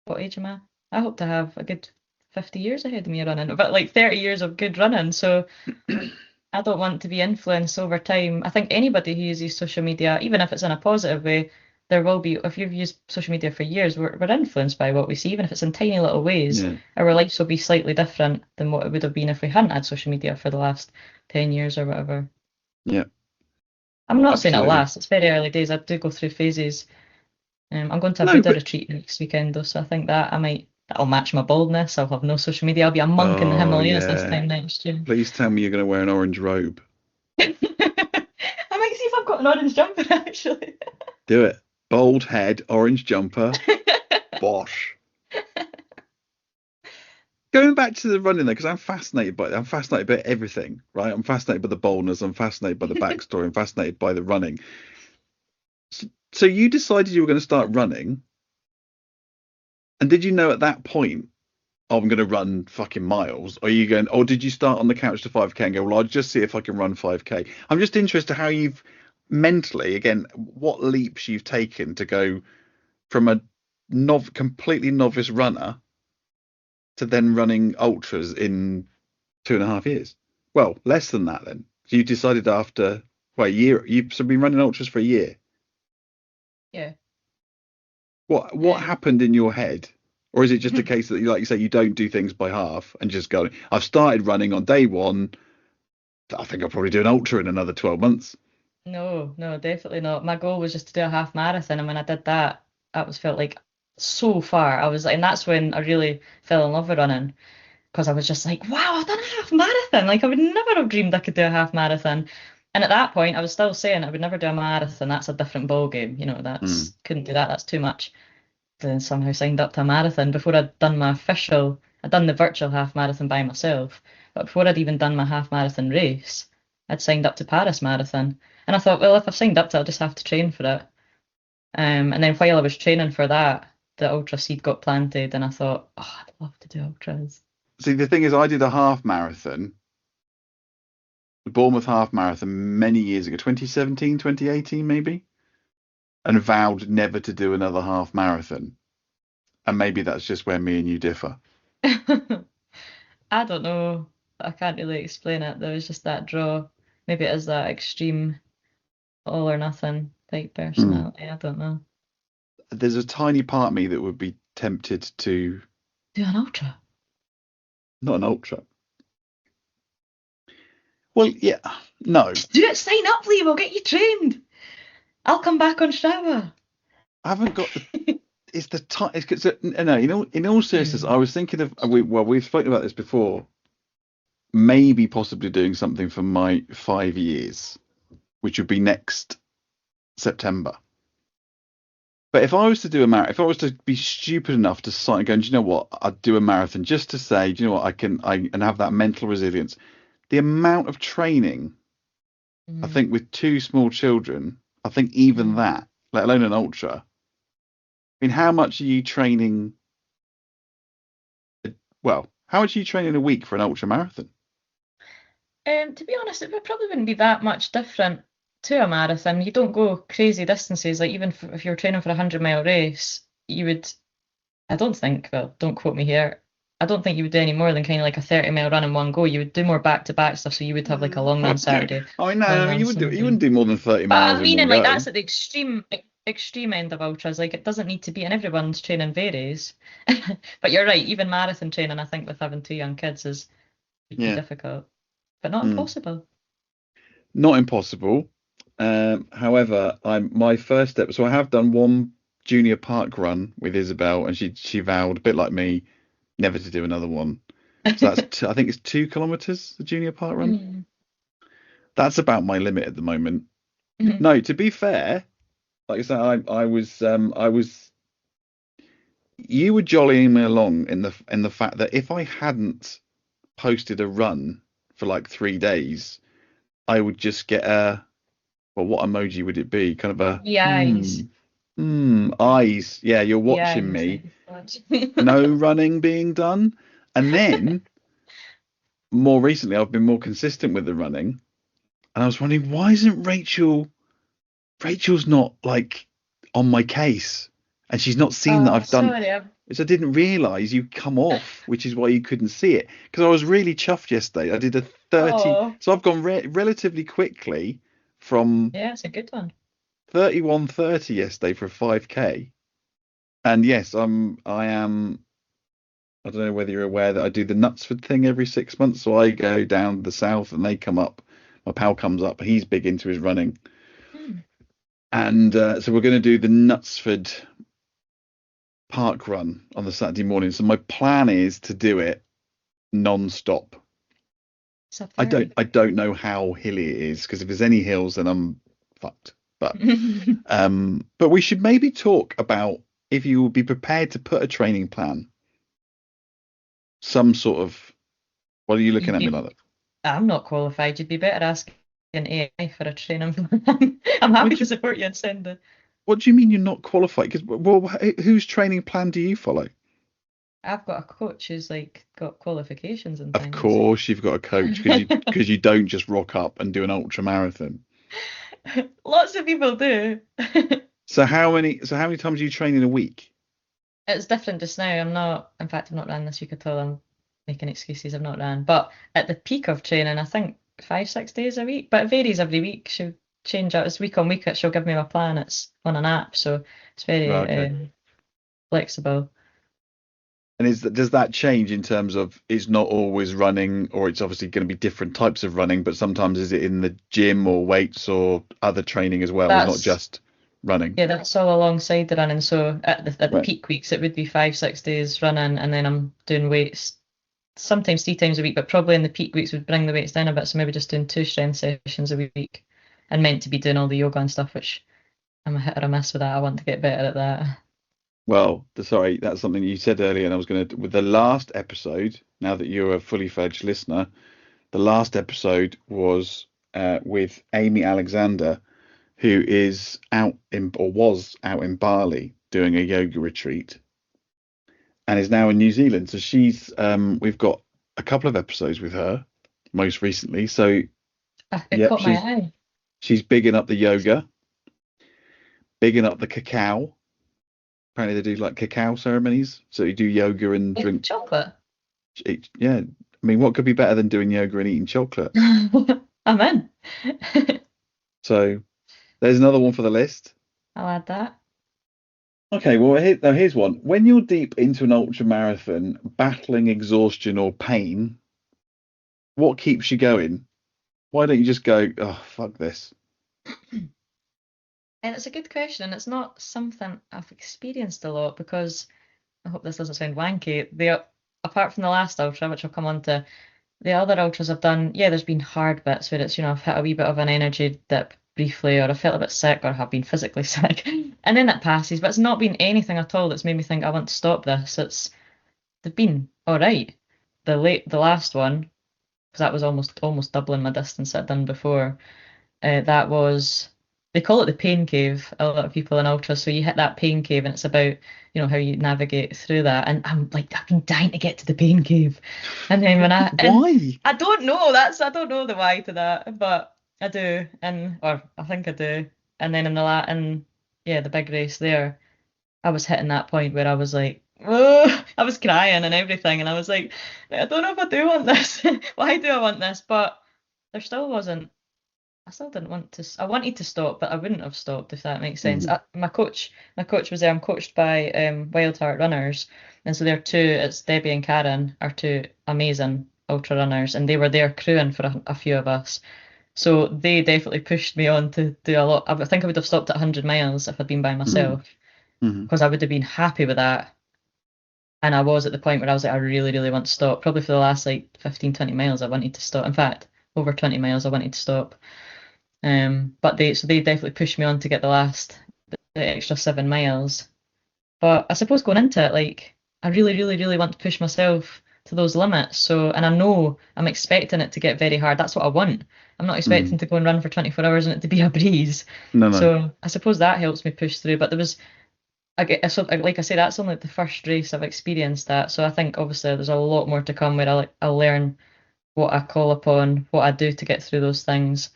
what age am I? I hope to have a good 50 years ahead of me running, but like 30 years of good running. So I don't want to be influenced over time. I think anybody who uses social media, even if it's in a positive way, there will be, if you've used social media for years, we're influenced by what we see, even if it's in tiny little ways. Yeah, Our lives will be slightly different than what it would have been if we hadn't had social media for the last 10 years or whatever. yeah, I'm not saying it'll absolutely. last. It's very early days. I do go through phases. I'm going to a No, Buddha but retreat next weekend though, so I think that I might. That'll match my baldness. I'll have no social media. I'll be a monk in the Oh Himalayas this yeah. time next year. Please tell me you're going to wear an orange robe. I might see if I've got an orange jumper actually. Do it. Bald head, orange jumper. Bosh. Going back to the running though, because I'm fascinated by everything, right? I'm fascinated by the baldness. I'm fascinated by the backstory. I'm fascinated by the running. So you decided you were going to start running, and did you know at that point, oh, I'm going to run fucking miles? Or are you going, or did you start on the couch to 5K and go, well, I'll just see if I can run 5K? I'm just interested how you've mentally, again, what leaps you've taken to go from a completely novice runner to then running ultras in 2.5 years. Well, less than that then. So you decided after a year, you've been running ultras for a year. Yeah. What happened in your head? Or is it just a case that, like you say, you don't do things by half and just go, I've started running on day one. I think I'll probably do an ultra in another 12 months. No, no, definitely not. My goal was just to do a half marathon, and when I did that, that was felt like so far. I was like, and that's when I really fell in love with running because I was just like, wow, I've done a half marathon. Like I would never have dreamed I could do a half marathon. And at that point, I was still saying I would never do a marathon. That's a different ball game. Hmm. Couldn't do that. That's too much. Then somehow signed up to a marathon before I'd done the virtual half marathon by myself, but before I'd even done my half marathon race, I'd signed up to Paris Marathon. And I thought, well, if I've signed up to it, I'll just have to train for it. And then while I was training for that, the ultra seed got planted, and I thought, oh, I'd love to do ultras. See, the thing is, I did a half marathon, the Bournemouth half marathon many years ago, 2017, 2018 maybe, and vowed never to do another half marathon. And maybe that's just where me and you differ. I don't know. I can't really explain it. There was just that draw. Maybe it is that extreme all or nothing type Hmm. personality. I don't know. There's a tiny part of me that would be tempted to, Do an ultra. not an ultra. Well, yeah, no, Do it, sign up, Lee. We'll get you trained. I'll come back on Strava. I haven't got the. It's the time. It's no, in all seriousness, I Mm. was thinking of. We've spoken about this before. Maybe possibly doing something for my 5 years, which would be next September. But if I was to do a marathon, if I was to be stupid enough to sign, going, do you know what? I'd do a marathon just to say, do you know what? And have that mental resilience. The amount of training, I Mm. think, with two small children, I think even Mm. that, let alone an ultra. I mean, how much are you training? Well, how much are you training a week for an ultra marathon? To be honest, probably wouldn't be that much different to a marathon. You don't go crazy distances. Like even if you're training for a 100-mile race, you would. I don't think. Well, don't quote me here. I don't think you would do any more than kind of like a 30-mile run in one go. You would do more back-to-back stuff. So you would have like a long run Saturday, I mean, long no, run you Sunday. wouldn't do more than 30 But miles I'm in one meaning like go. that's at the extreme end of ultras. Like it doesn't need to be, and everyone's training varies. But you're right. Even marathon training, I think, with having two young kids is would be Yeah. difficult, but not Mm. impossible. Not impossible. However, my first step. So I have done one junior park run with Isabel, and she vowed, a bit like me, never to do another one. So that's I think it's 2 kilometers, the junior park run. Mm. That's about my limit at the moment. Mhm. No, to be fair, like I said, I was you were jollying me along in the fact that if I hadn't posted a run for like 3 days, I would just get well, what emoji would it be? Kind of a The eyes. eyes. Yeah, you're The watching eyes. me. No running being done. And then more recently, I've been more consistent with the running. And I was wondering, why isn't Rachel's not like on my case? And she's not seen that Oh, I've done. sorry. So I didn't realize you come off, which is why you couldn't see it. Because I was really chuffed yesterday. I did a 30. Oh, So I've gone relatively quickly from yeah, it's a good one. 31:30 yesterday for a 5K. And yes, I am. I don't know whether you're aware that I do the Knutsford thing every 6 months. So I go down the south and they come up. My pal comes up. He's big into his running. Hmm. And so we're going to do the Knutsford park run on the Saturday morning. So my plan is to do it non-stop. It's a I very don't I don't know how hilly it is, because if there's any hills, then I'm fucked. But we should maybe talk about if you would be prepared to put a training plan, some sort of. What are you looking You'd at me be, like that? I'm not qualified. You'd be better asking AI for a training plan. I'm What happy do to you, support you and send it. what do you mean you're not qualified? Because, well, whose training plan do you follow? I've got a coach who's like got qualifications and Of things. course, you've got a coach, because you don't just rock up and do an ultra marathon. Lots of people do. So how many times are you train in a week? It's different just now. I'm not, in fact, I've not ran this week at all. I'm making excuses. I've not ran. But at the peak of training, I think 5, 6 days a week. But it varies every week. She'll change out. It's week on week. She'll give me my plan. It's on an app, so it's very Right, okay. flexible. And does that change in terms of it's not always running, or it's obviously going to be different types of running, but sometimes is it in the gym or weights or other training as well? It's not That's just running. Yeah, that's all alongside the running. So at the Right. peak weeks, it would be 5, 6 days running, and then I'm doing weights sometimes 3 times a week, but probably in the peak weeks would bring the weights down a bit. So maybe just doing 2 strength sessions a week, and meant to be doing all the yoga and stuff, which I'm a hit or a miss with that. I want to get better at that. Well, sorry, that's something you said earlier, and I was going to, with the last episode, now that you're a fully fledged listener, the last episode was with Amy Alexander, who is out in, or was out in Bali doing a yoga retreat, and is now in New Zealand. So we've got a couple of episodes with her most recently. So It yep, caught my she's eye. she's bigging up the yoga, bigging up the cacao. Apparently they do like cacao ceremonies. So you do yoga and Like drink. chocolate. Yeah, I mean, what could be better than doing yoga and eating chocolate? I'm in. So there's another one for the list. I'll add that. Okay, well, here's one. When you're deep into an ultra marathon, battling exhaustion or pain, what keeps you going? Why don't you just go, oh, fuck this? And it's a good question, and it's not something I've experienced a lot because I hope this doesn't sound wanky. Apart from the last ultra, which I'll come on to, the other ultras I've done, yeah, there's been hard bits where it's, I've hit a wee bit of an energy dip briefly, or I felt a bit sick, or have been physically sick, and then it passes. But it's not been anything at all that's made me think I want to stop this. They've been all right. The last one, because that was almost doubling my distance I'd done before. That was, they call it the pain cave, a lot of people in ultra. So you hit that pain cave, and it's about, how you navigate through that. And I'm like, I've been dying to get to the pain cave. And then and Why? I don't know, I don't know the why to that, but I do. Or I think I do. And then yeah, the big race there, I was hitting that point where I was like, oh, I was crying and everything. And I was like, I don't know if I do want this. Why do I want this? But there still wasn't I still didn't want to. I wanted to stop, but I wouldn't have stopped if that makes sense. Mm, My coach was there. I'm coached by Wild Heart Runners, and so they're two. It's Debbie and Karen are two amazing ultra runners, and they were there crewing for a few of us. So they definitely pushed me on to do a lot. I think I would have stopped at 100 miles if I'd been by mm, myself, mm. because I would have been happy with that. And I was at the point where I was like, I really, really want to stop. Probably for the last like 15, 20 miles, I wanted to stop. In fact, over 20 miles, I wanted to stop. But they definitely pushed me on to get the extra 7 miles. But I suppose going into it, like, I really, really, really want to push myself to those limits. So, and I know I'm expecting it to get very hard. That's what I want. I'm not Mm. expecting to go and run for 24 hours and it to be a breeze. No, no. So I suppose that helps me push through. But like I say, that's only the first race I've experienced that. So I think obviously there's a lot more to come where I'll learn what I call upon, what I do to get through those things.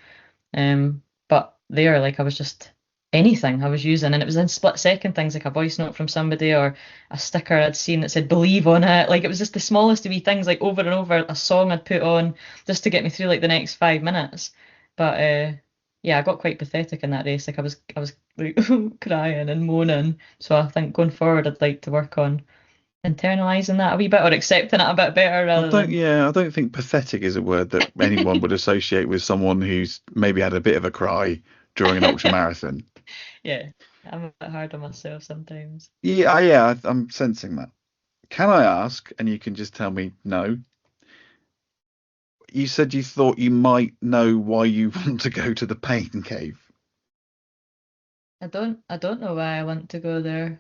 But there, like, I was just anything I was using, and it was in split second things, like a voice note from somebody or a sticker I'd seen that said "believe" on it. Like, it was just the smallest of wee things, like over and over, a song I'd put on just to get me through like the next 5 minutes. But yeah, I got quite pathetic in that race. Like, I was like crying and moaning. So I think going forward, I'd like to work on internalizing that a wee bit or accepting it a bit better rather than I don't think pathetic is a word that anyone would associate with someone who's maybe had a bit of a cry during an ultra marathon. yeah. I'm a bit hard on myself sometimes. Yeah, I'm sensing that. Can I ask, and you can just tell me no? You said you thought you might know why you want to go to the pain cave. I don't know why I want to go there.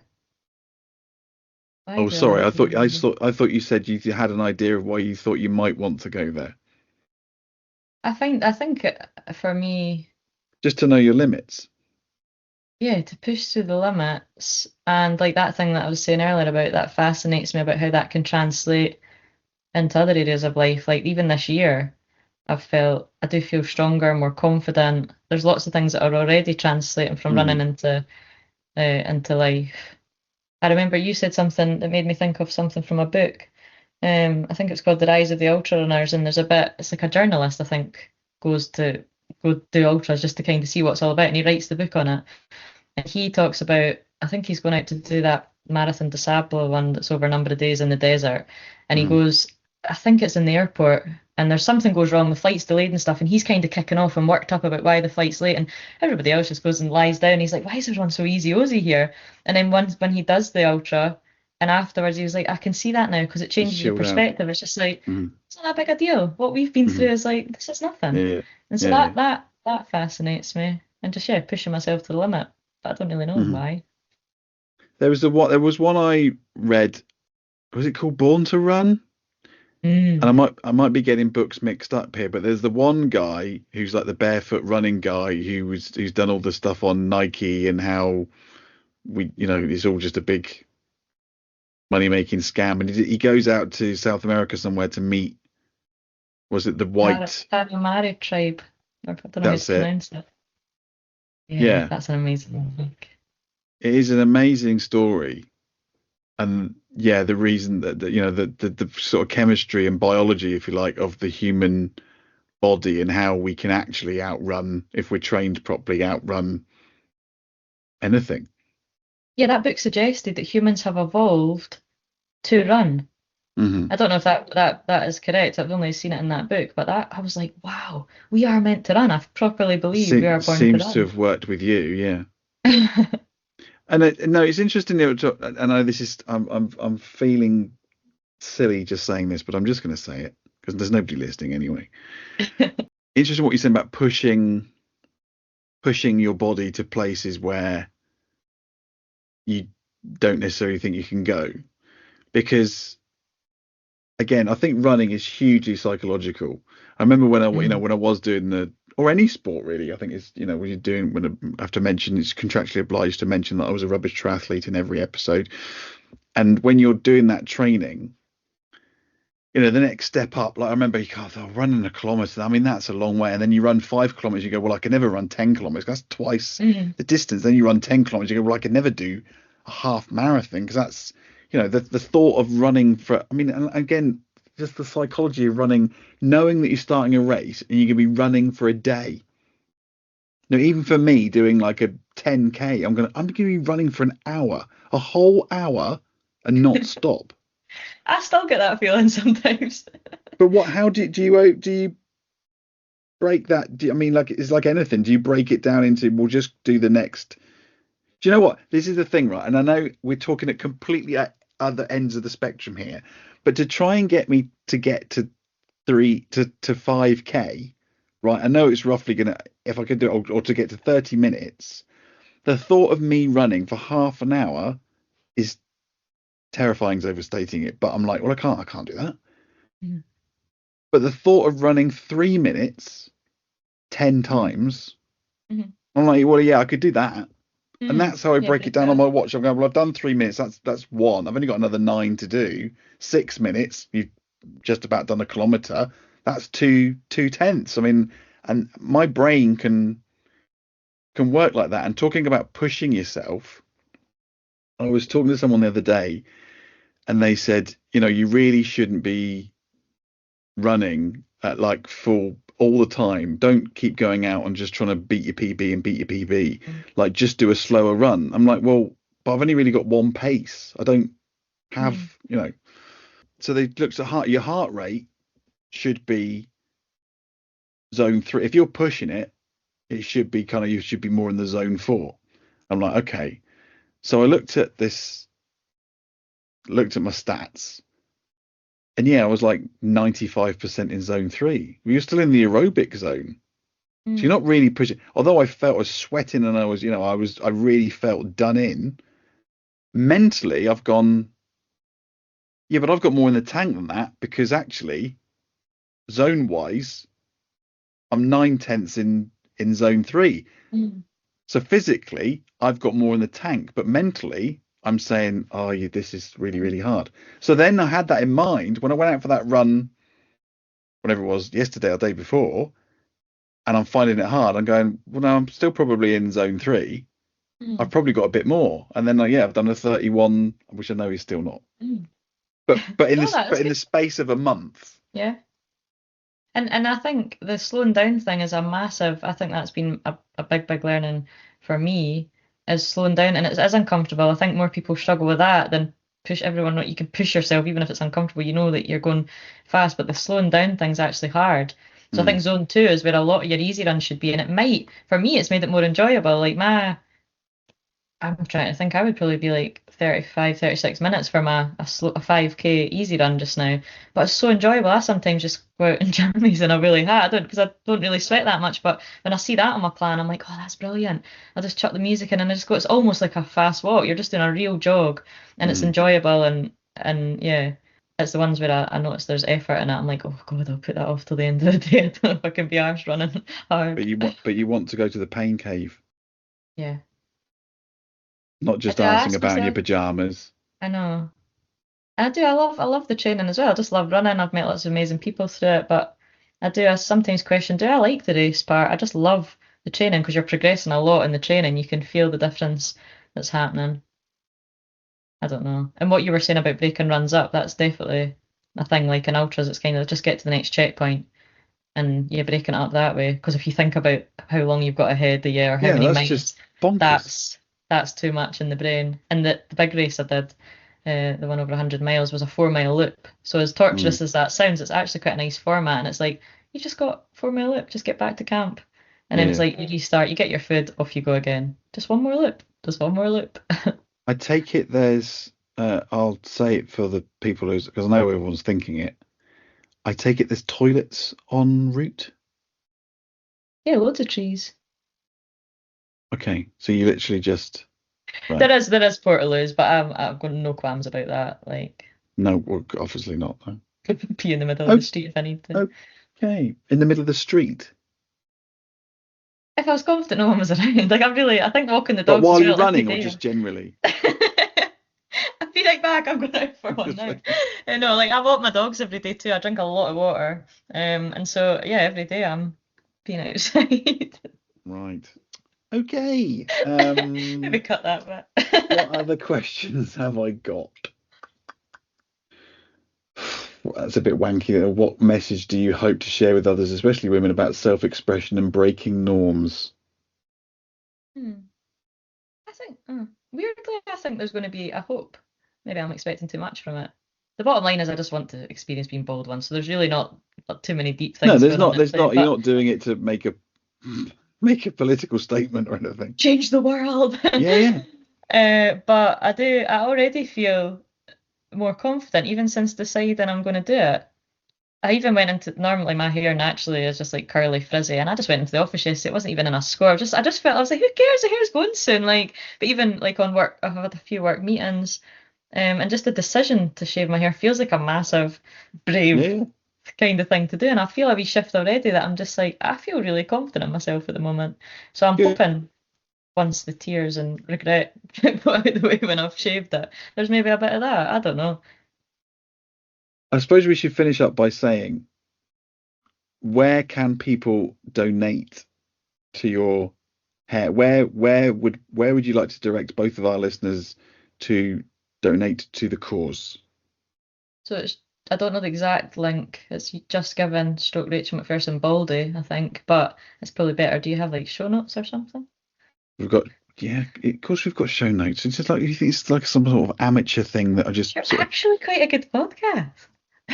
Why Oh, do I sorry. want to go there? I thought you said you had an idea of why you thought you might want to go there, I think for me, just to know your limits. yeah, to push through the limits and like that thing that I was saying earlier about that fascinates me about how that can translate into other areas of life. Like even this year, I do feel stronger, more confident. There's lots of things that are already translating from running Hmm. into life. I remember you said something that made me think of something from a book. I think it's called The Rise of the Ultra Runners, and there's a bit. It's like a journalist, I think, goes to go do ultras just to kind of see what it's all about, and he writes the book on it. And he talks about, I think he's going out to do that Marathon des Sables one that's over a number of days in the desert. And he Hmm. goes, I think it's in the airport, and there's something goes wrong, the flight's delayed and stuff, and he's kind of kicking off and worked up about why the flight's late, and everybody else just goes and lies down. He's like, why is everyone so easy ozy here? And then once when he does the ultra, and afterwards he was like, I can see that now because it It's changes your chilled out. perspective. It's just like, Hmm. it's not that big a deal. What we've been Hmm. through is like, this is Yeah, nothing. yeah, And so yeah, yeah. that fascinates me. And just yeah, pushing myself to the limit. But I don't really know Hmm. why. There was one I read. Was it called Born to Run? And Mm. I might be getting books mixed up here, but there's the one guy who's like the barefoot running guy who's done all the stuff on Nike and how it's all just a big money making scam, and he goes out to South America somewhere to meet. Was it the white? Taramari tribe. I don't know how to That's it. pronounce it. Yeah, Yeah, that's an amazing book. it is an amazing story, and yeah, the reason that the sort of chemistry and biology, if you like, of the human body and how we can actually outrun, if we're trained properly, outrun anything. Yeah, that book suggested that humans have evolved to run. Hmm. I don't know if that is correct. I've only seen it in that book, but that I was like, wow, we are meant to run. I properly believe we are born to Seems to run. have worked with you, yeah. And no, it's interesting. I know this is I'm feeling silly just saying this, but I'm just going to say it because there's nobody listening anyway. Interesting what you said about pushing your body to places where you don't necessarily think you can go. Because again, I think running is hugely psychological. I remember when Mm. when I was doing the or any sport really. I think it's when you're doing when I have to mention it's contractually obliged to mention that I was a rubbish triathlete in every episode. And when you're doing that training, the next step up, like I remember you can't running a kilometer. I mean, that's a long way. And then you run 5 kilometers, you go, well, I can never run 10 kilometers. That's twice Mm. the distance. Then you run 10 kilometers, you go, well, I can never do a half marathon because that's, the thought of running for, I mean, and again, just the psychology of running, knowing that you're starting a race and you're going to be running for a day. Now, even for me doing like a 10K, I'm going to be running for an hour, a whole hour and not stop. I still get that feeling sometimes. But how do you break that? I mean, like it's like anything. Do you break it down into we'll just do the next? Do you know what? This is the thing, right? And I know we're talking at completely at other ends of the spectrum here, but to try and get me to get to 5K, right? I know it's roughly gonna if I could do it or to get to 30 minutes. The thought of me running for half an hour is terrifying, is overstating it. But I'm like, well, I can't do that. Mm. But the thought of running 3 minutes 10 Mm. times, Mm. I'm like, well, yeah, I could do that. And Mm. that's how I Yeah, break it break down on that. my watch. I'm going, well, I've done 3 minutes. That's one. I've only got another nine to do. 6 minutes. You've just about done a kilometer. That's two tenths. I mean, and my brain can work like that. And talking about pushing yourself, I was talking to someone the other day, and they said, you really shouldn't be running at like full all the time. Don't keep going out and just trying to beat your PB and beat your PB. Mm. Like just do a slower run. I'm like, well, but I've only really got one pace. I don't have, Mm. So they looked at your heart rate should be zone 3. If you're pushing it, it should be you should be more in the zone 4. I'm like, okay. So I looked at my stats, and yeah, I was like 95% in zone 3. We were still in the aerobic zone. So you're Mm. not really pushing. Although I felt I was sweating and I really felt done in. Mentally, I've gone, yeah, but I've got more in the tank than that because actually, zone wise, I'm 9/10 in zone 3. Mm. So physically, I've got more in the tank, but mentally, I'm saying, oh, yeah, this is really, Mm. really hard. So then I had that in mind when I went out for that run, whatever it was, yesterday or day before, and I'm finding it hard. I'm going, well, no, I'm still probably in zone 3. I've Mm. probably got a bit more. And then, yeah, I've done a 31, which I know he's still not. Mm. But No, that's in the good. space of a month. Yeah. And I think the slowing down thing is a massive, I think that's been a big learning for me is slowing down. And it's uncomfortable. I think more people struggle with that than push everyone. You can push yourself, even if it's uncomfortable, you know that you're going fast, but the slowing down thing's actually hard. So I think Mm, zone 2 is where a lot of your easy runs should be. And it might, for me, it's made it more enjoyable. Like I'm trying to think. I would probably be like 35, 36 minutes for a 5K easy run just now. But it's so enjoyable. I sometimes just go out in jammies and I really had. I don't because I don't really sweat that much. But when I see that on my plan, I'm like, oh, that's brilliant. I just chuck the music in and I just go. It's almost like a fast walk. You're just doing a real jog, and it's mm. enjoyable and yeah. It's the ones where I notice there's effort in it. I'm like, oh God, I'll put that off till the end of the day. I don't know if I can be arsed running hard. But you want to go to the pain cave, Yeah. not I just do dancing ask about in your myself. pajamas. I know. I do. I love the training as well. I just love running. I've met lots of amazing people through it, but I sometimes question, do I like the race part? I just love the training because you're progressing a lot in the training. You can feel the difference that's happening. I don't know. And what you were saying about breaking runs up, that's definitely a thing. Like in ultras, it's kind of just get to the next checkpoint and you're breaking it up that way. Because if you think about how long you've got ahead of you or how Yeah, many that's just miles, bonkers. that's too much in the brain. And the big race I did, the one over 100 miles, was a 4 mile loop. So as Mm, torturous as that sounds, it's actually quite a nice format. And it's like, you just got 4 mile loop, just get back to camp. And then it's yeah. like you restart, you get your food, off you go again. Just one more loop, just one more loop. I take it there's, I'll say it for the people who's, because I know everyone's thinking it. I take it there's toilets en route. Yeah, loads of trees. Okay, so you literally just, right. There is Portaloos, but I've got no qualms about that. Like, No, well, obviously not, though. pee in the middle of the Oh, street if I need to. okay. In the middle of the street. If I was confident no one was around, like I think walking the But dogs as while you're well every running or day. just generally? I'll be right back. I'm going out for one Just now. like, No, like I walk my dogs every day too. I drink a lot of water. And so yeah, every day I'm being outside. right. Okay. Maybe cut that What bit. other questions have I got? Well, that's a bit wanky. What message do you hope to share with others, especially women, about self-expression and breaking norms? Hmm. I think weirdly, I think there's going to be a hope. Maybe I'm expecting too much from it. The bottom line is I just want to experience being bald once. So there's really not too many deep No, things going on in there. you're But not doing it to make a make a political statement or anything. change the world. Yeah, yeah. But I already feel more confident even since deciding I'm going to do it. I even went into normally my hair naturally is just like curly frizzy, and I just went into the office yesterday. It wasn't even in a score. I just felt I was like, who cares? The hair's going soon. Like, but even like on work, I've had a few work meetings, and just the decision to shave my hair feels like a massive, brave Yeah. kind of thing to do. And I feel a wee shift already that I'm just like I feel really confident in myself at the moment. So I'm Good. hoping once the tears and regret get put out of the way when I've shaved it, there's maybe a bit of that. I don't know. I suppose we should finish up by saying, where can people donate to your hair? Where would you like to direct both of our listeners to donate to the cause? So it's I don't know the exact link. It's just given stroke Rachel Macpherson Baldy, I think, but it's probably better. Do you have like show notes or something? We've got, yeah, of course we've got show notes. It's just like, you think it's like some sort of amateur thing that I just You're sort of, actually quite a good podcast.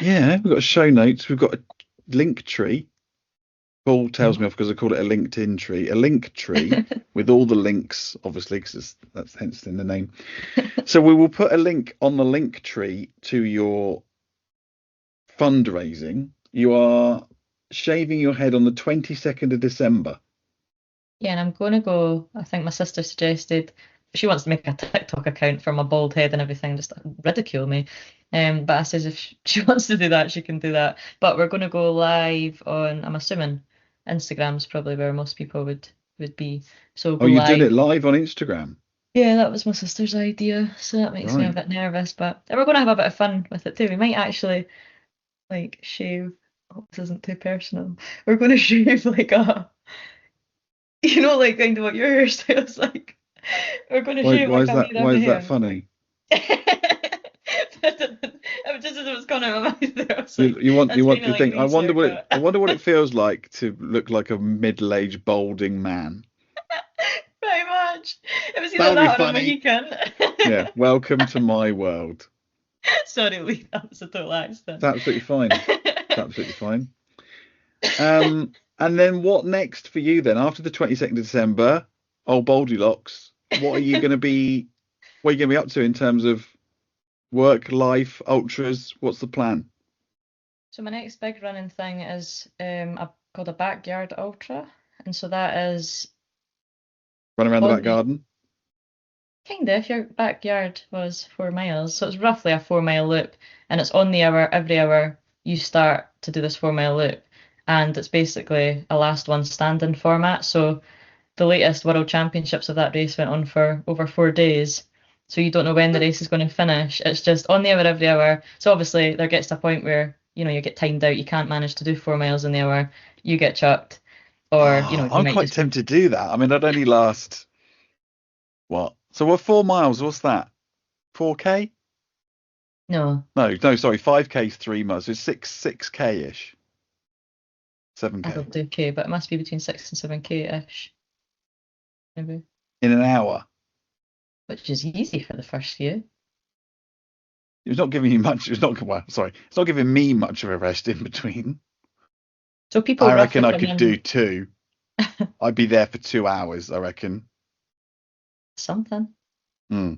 yeah, we've got show notes. We've got a link tree. Paul tells me off because I call it a LinkedIn tree, a link tree with all the links, obviously, because that's hence in the name. So we will put a link on the link tree to your fundraising. You are shaving your head on the 22nd of December. Yeah, and I'm going to go. I think my sister suggested she wants to make a TikTok account for my bald head and everything, just to ridicule me. But I says if she wants to do that, she can do that. But we're going to go live on, I'm assuming Instagram's probably where most people would be. So we'll Oh, go you're doing live. it live on Instagram. Yeah, that was my sister's idea, so that makes me a Right. bit nervous. But we're going to have a bit of fun with it too. We might actually like shave. Oh, this isn't too personal. We're going to shave like a like kind of what your hairstyle's like. We're going to shave Why like is a that? wee Why of is that hair. funny? Just as it was coming out of my mouth there, I was You, like, you want that's you kind want of you like think Reed's haircut. I wonder what it feels like to look like a middle-aged balding man. Very much. It was either That'll be that or a funny. Mohican. Yeah. Welcome to my world. Sorry, Lee, that was a total It's accident. absolutely fine. It's absolutely fine. And then what next for you then? After the 22nd of December, old Baldylocks, what are you going to be? What are you going to be up to in terms of work, life, ultras? What's the plan? So my next big running thing is called a backyard ultra, and so that is Run around the back on garden? kind of if your backyard was 4 miles, so it's roughly a 4 mile loop, and it's on the hour. Every hour you start to do this 4 mile loop, and it's basically a last one standing format. So the latest World Championships of that race went on for over 4 days. So you don't know when the race is going to finish. It's just on the hour every hour. So obviously there gets to a point where, you get timed out. You can't manage to do 4 miles in the hour. You get chucked. Or, Oh, you I'm might quite just tempted to do that. I mean, I'd only last what? So we're 4 miles. What's that? 4K? no, No, sorry. 5K is 3 miles. So it's 6K ish. I 7K don't do K, but it must be between 6 and 7K-ish, maybe. in an hour. Which is easy for the first few. It's not giving you much. It's not well. Sorry, it's not giving me much of a rest in between. So people I reckon roughly I come could do in 2. I'd be there for 2 hours. I reckon. something. Hmm.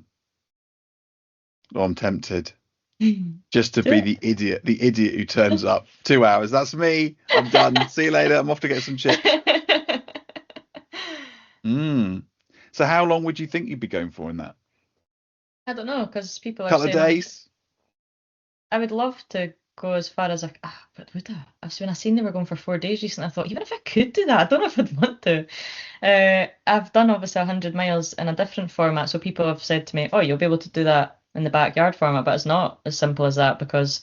Oh, I'm tempted. Do Just to be it. the idiot who turns up 2 hours. That's me. I'm done. See you later. I'm off to get some chips. Hmm. So how long would you think you'd be going for in that? I don't know, because people are Couple of saying obviously days? I would love to go as far as but would I? When I seen they were going for 4 days recently, I thought even if I could do that, I don't know if I'd want to. I've done obviously 100 miles in a different format, so people have said to me, "Oh, you'll be able to do that in the backyard format," but it's not as simple as that because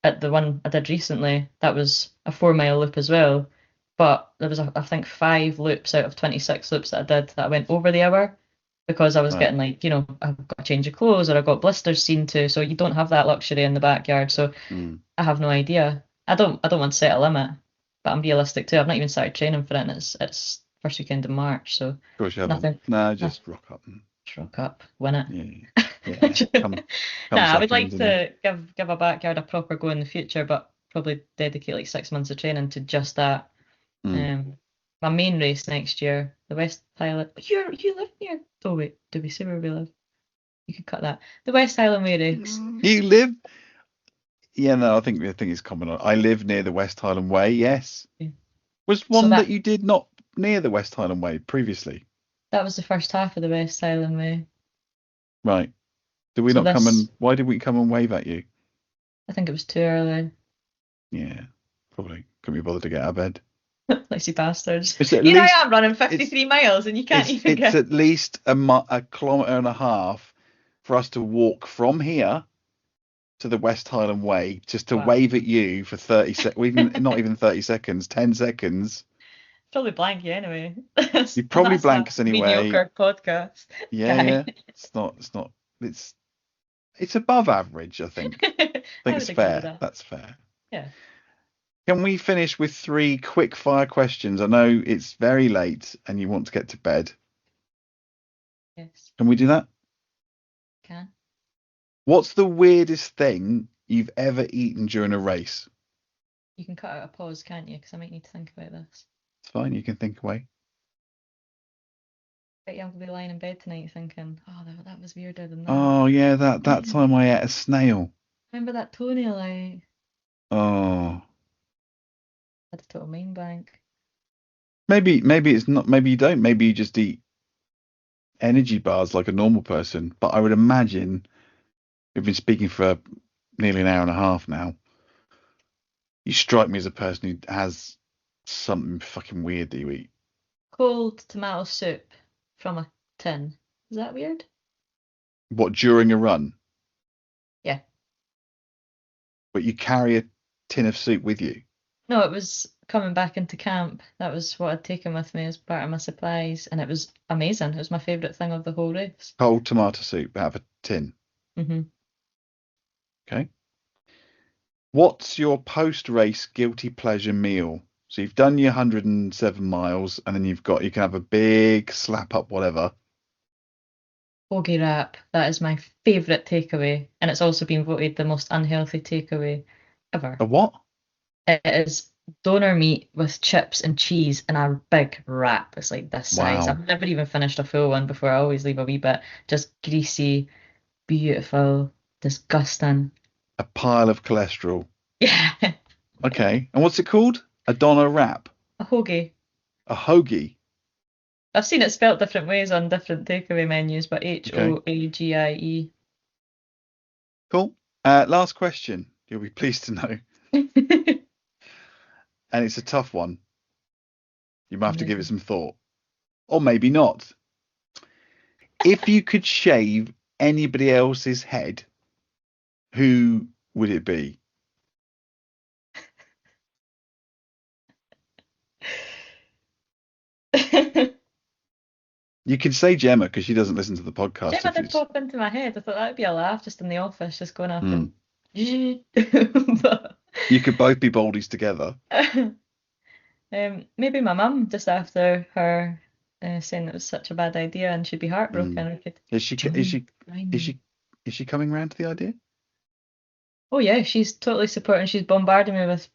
at the one I did recently, that was a 4 mile loop as well, but there was I think 5 loops out of 26 loops that I did that I went over the hour because I was Right. getting like, I've got to change of clothes or I got blisters seen to, so you don't have that luxury in the backyard. So Hmm. I have no idea. I don't want to set a limit, but I'm realistic too. I've not even started training for it, and it's first weekend in March, so Of course you haven't. nothing. No, Nothing. just rock up. Rock up, win it. Yeah. Yeah. Come Nah, I would like second, and to give a backyard a proper go in the future, but probably dedicate like 6 months of training to just that. then. My main race next year, the West Highland. You live near. Oh wait, do we say where we live? You could cut that. The West Highland Way race. You live? Yeah, no, I think it's common. I live near the West Highland Way. Yes. Yeah. Was So one that that you did not near the West Highland Way previously? that was the first half of the West Highland Way. Right. Did we So not come and this, why did we come and wave at you? I think it was too early. Yeah, probably couldn't be bothered to get out of bed. Lazy bastards. It's at Here I least am running it's 53 miles and you can't even it's get. at least a kilometre and a half for us to walk from here to the West Highland Way just to Wow. wave at you for 30 seconds, even not even 30 seconds, 10 seconds. Probably blank you anyway. You probably That's a blank us anyway. mediocre podcast Yeah, guy. yeah. It's not it's above average, I think. I I think it's would agree with fair. that. That's fair. Yeah. Can we finish with 3 quick fire questions? I know it's very late and you want to get to bed. Yes. Can we do that? Can. What's the weirdest thing you've ever eaten during a race? You can cut out a pause, can't you? Because I might need to think about this. It's fine. You can think away. Bet you I'll be lying in bed tonight thinking, oh, that was weirder than that. Oh yeah, that time I ate a snail. Remember that toenail I Oh, had a total mind blank. maybe it's not. Maybe you don't. Maybe you just eat energy bars like a normal person. But I would imagine we've been speaking for nearly an hour and a half now. You strike me as a person who has something fucking weird that you eat. Cold tomato soup from a tin. Is that weird? What, during a run? Yeah. But you carry a tin of soup with you. No, it was coming back into camp. That was what I'd taken with me as part of my supplies, and it was amazing. It was my favourite thing of the whole race. Cold tomato soup out of a tin. Hmm. Okay. What's your post-race guilty pleasure meal? So you've done your 107 miles, and then you can have a big slap up whatever. Hoagie wrap. That is my favourite takeaway, and it's also been voted the most unhealthy takeaway ever. A what? It is donor meat with chips and cheese and a big wrap. It's like this size. Wow. I've never even finished a full one before. I always leave a wee bit. Just greasy, beautiful, disgusting. A pile of cholesterol. Yeah, Okay. And what's it called? A doner wrap. a hoagie. A hoagie. I've seen it spelt different ways on different takeaway menus, but Hoagie. Cool. Last question. You'll be pleased to know. And it's a tough one. You might have to give it some thought. Or maybe not. If you could shave anybody else's head, who would it be? You can say Gemma because she doesn't listen to the podcast. Gemma did pop into my head. I thought that'd be a laugh just in the office, just going up and. You could both be baldies together. Maybe my mum, just after her saying it was such a bad idea and she'd be heartbroken. We could Is she coming round to the idea? Oh yeah, she's totally supporting. She's bombarding me with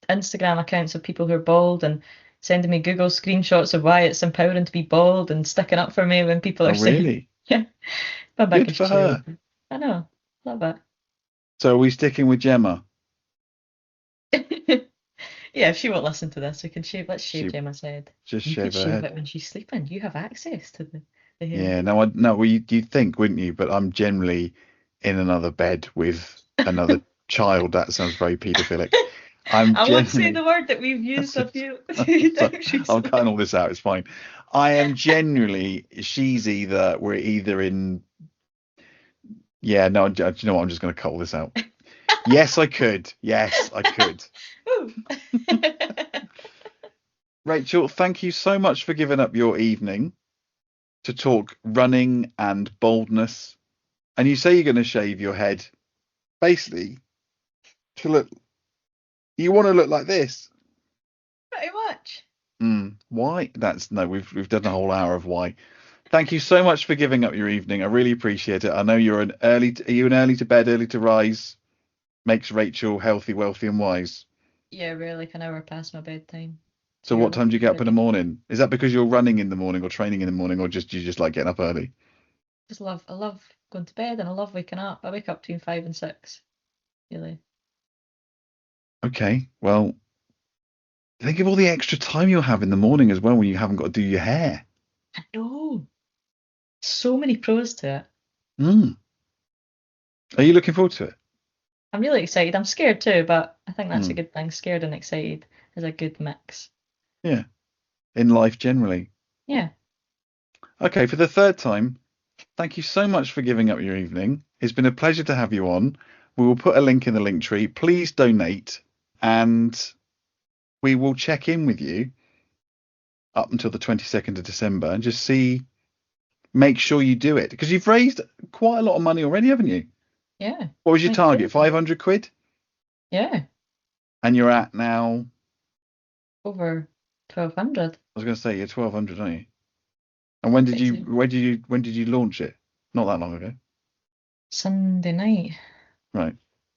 Instagram accounts of people who are bald and sending me Google screenshots of why it's empowering to be bald and sticking up for me when people are saying, really? Yeah, my Good biggest for her. cheerleader. I know, love it. So are we sticking with Gemma? Yeah, if she won't listen to this, we can shave. Let's shave Gemma's head. Just You shave could her shave head. it when she's sleeping. You have access to the hair. Yeah, no, well, you'd think, wouldn't you? But I'm generally in another bed with another child. That sounds very paedophilic. I won't say the word that we've used a few times. I'm cutting all this out. It's fine. I am generally. We're either in. Yeah, no. Do you know what? I'm just going to cut all this out. Yes, I could. Yes, I could. Rachel, thank you so much for giving up your evening to talk running and baldness. And you say you're going to shave your head, basically, to look. You want to look like this. Pretty much. Why? We've done a whole hour of why. Thank you so much for giving up your evening. I really appreciate it. I know are you an early to bed, early to rise? Makes Rachel healthy, wealthy, and wise. Yeah, we're like an hour past my bedtime. So what time do you get up in the morning? Is that because you're running in the morning or training in the morning, or you just like getting up early? I love going to bed and I love waking up. I wake up between 5 and 6. Really. Okay, well, think of all the extra time you'll have in the morning as well when you haven't got to do your hair. I know. So many pros to it. Are you looking forward to it? I'm really excited. I'm scared too, but I think that's a good thing. Scared and excited is a good mix. Yeah. In life generally. Yeah. Okay, for the third time, thank you so much for giving up your evening. It's been a pleasure to have you on. We will put a link in the link tree. Please donate, and we will check in with you up until the 22nd of December and just make sure you do it, because you've raised quite a lot of money already, haven't you? Yeah. What was your target? 500 quid? Yeah. And you're at now over 1,200. I was going to say you're 1,200, aren't you? And when did you launch it? Not that long ago. Sunday night. Right.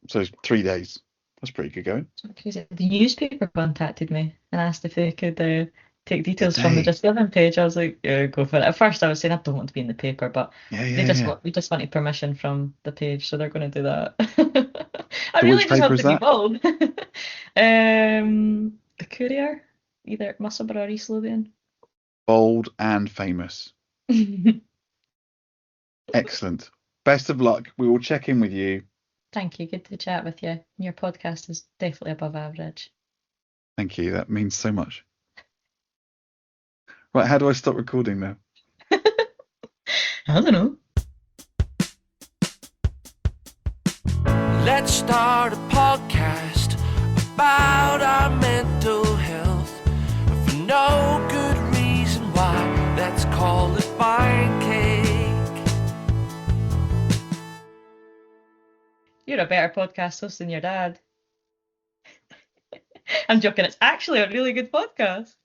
So 3 days. That's pretty good going. Crazy. The newspaper contacted me and asked if they could take Did details from the they? Just Giving page. I was like, yeah, go for it. At first, I was saying I don't want to be in the paper, but Yeah, they yeah, just yeah. want we just wanted permission from the page, so they're going to do that. I So really which just paper want is to be that? bald. The Courier, either Musselburgh or East Lothian. Bold and famous. Excellent. Best of luck. We will check in with you. Thank you. Good to chat with you. Your podcast is definitely above average. Thank you. That means so much. Right, how do I stop recording now? I don't know. Let's start a podcast about our mental health for no good reason why. Let's call it Mind Cake. You're a better podcast host than your dad. I'm joking. It's actually a really good podcast.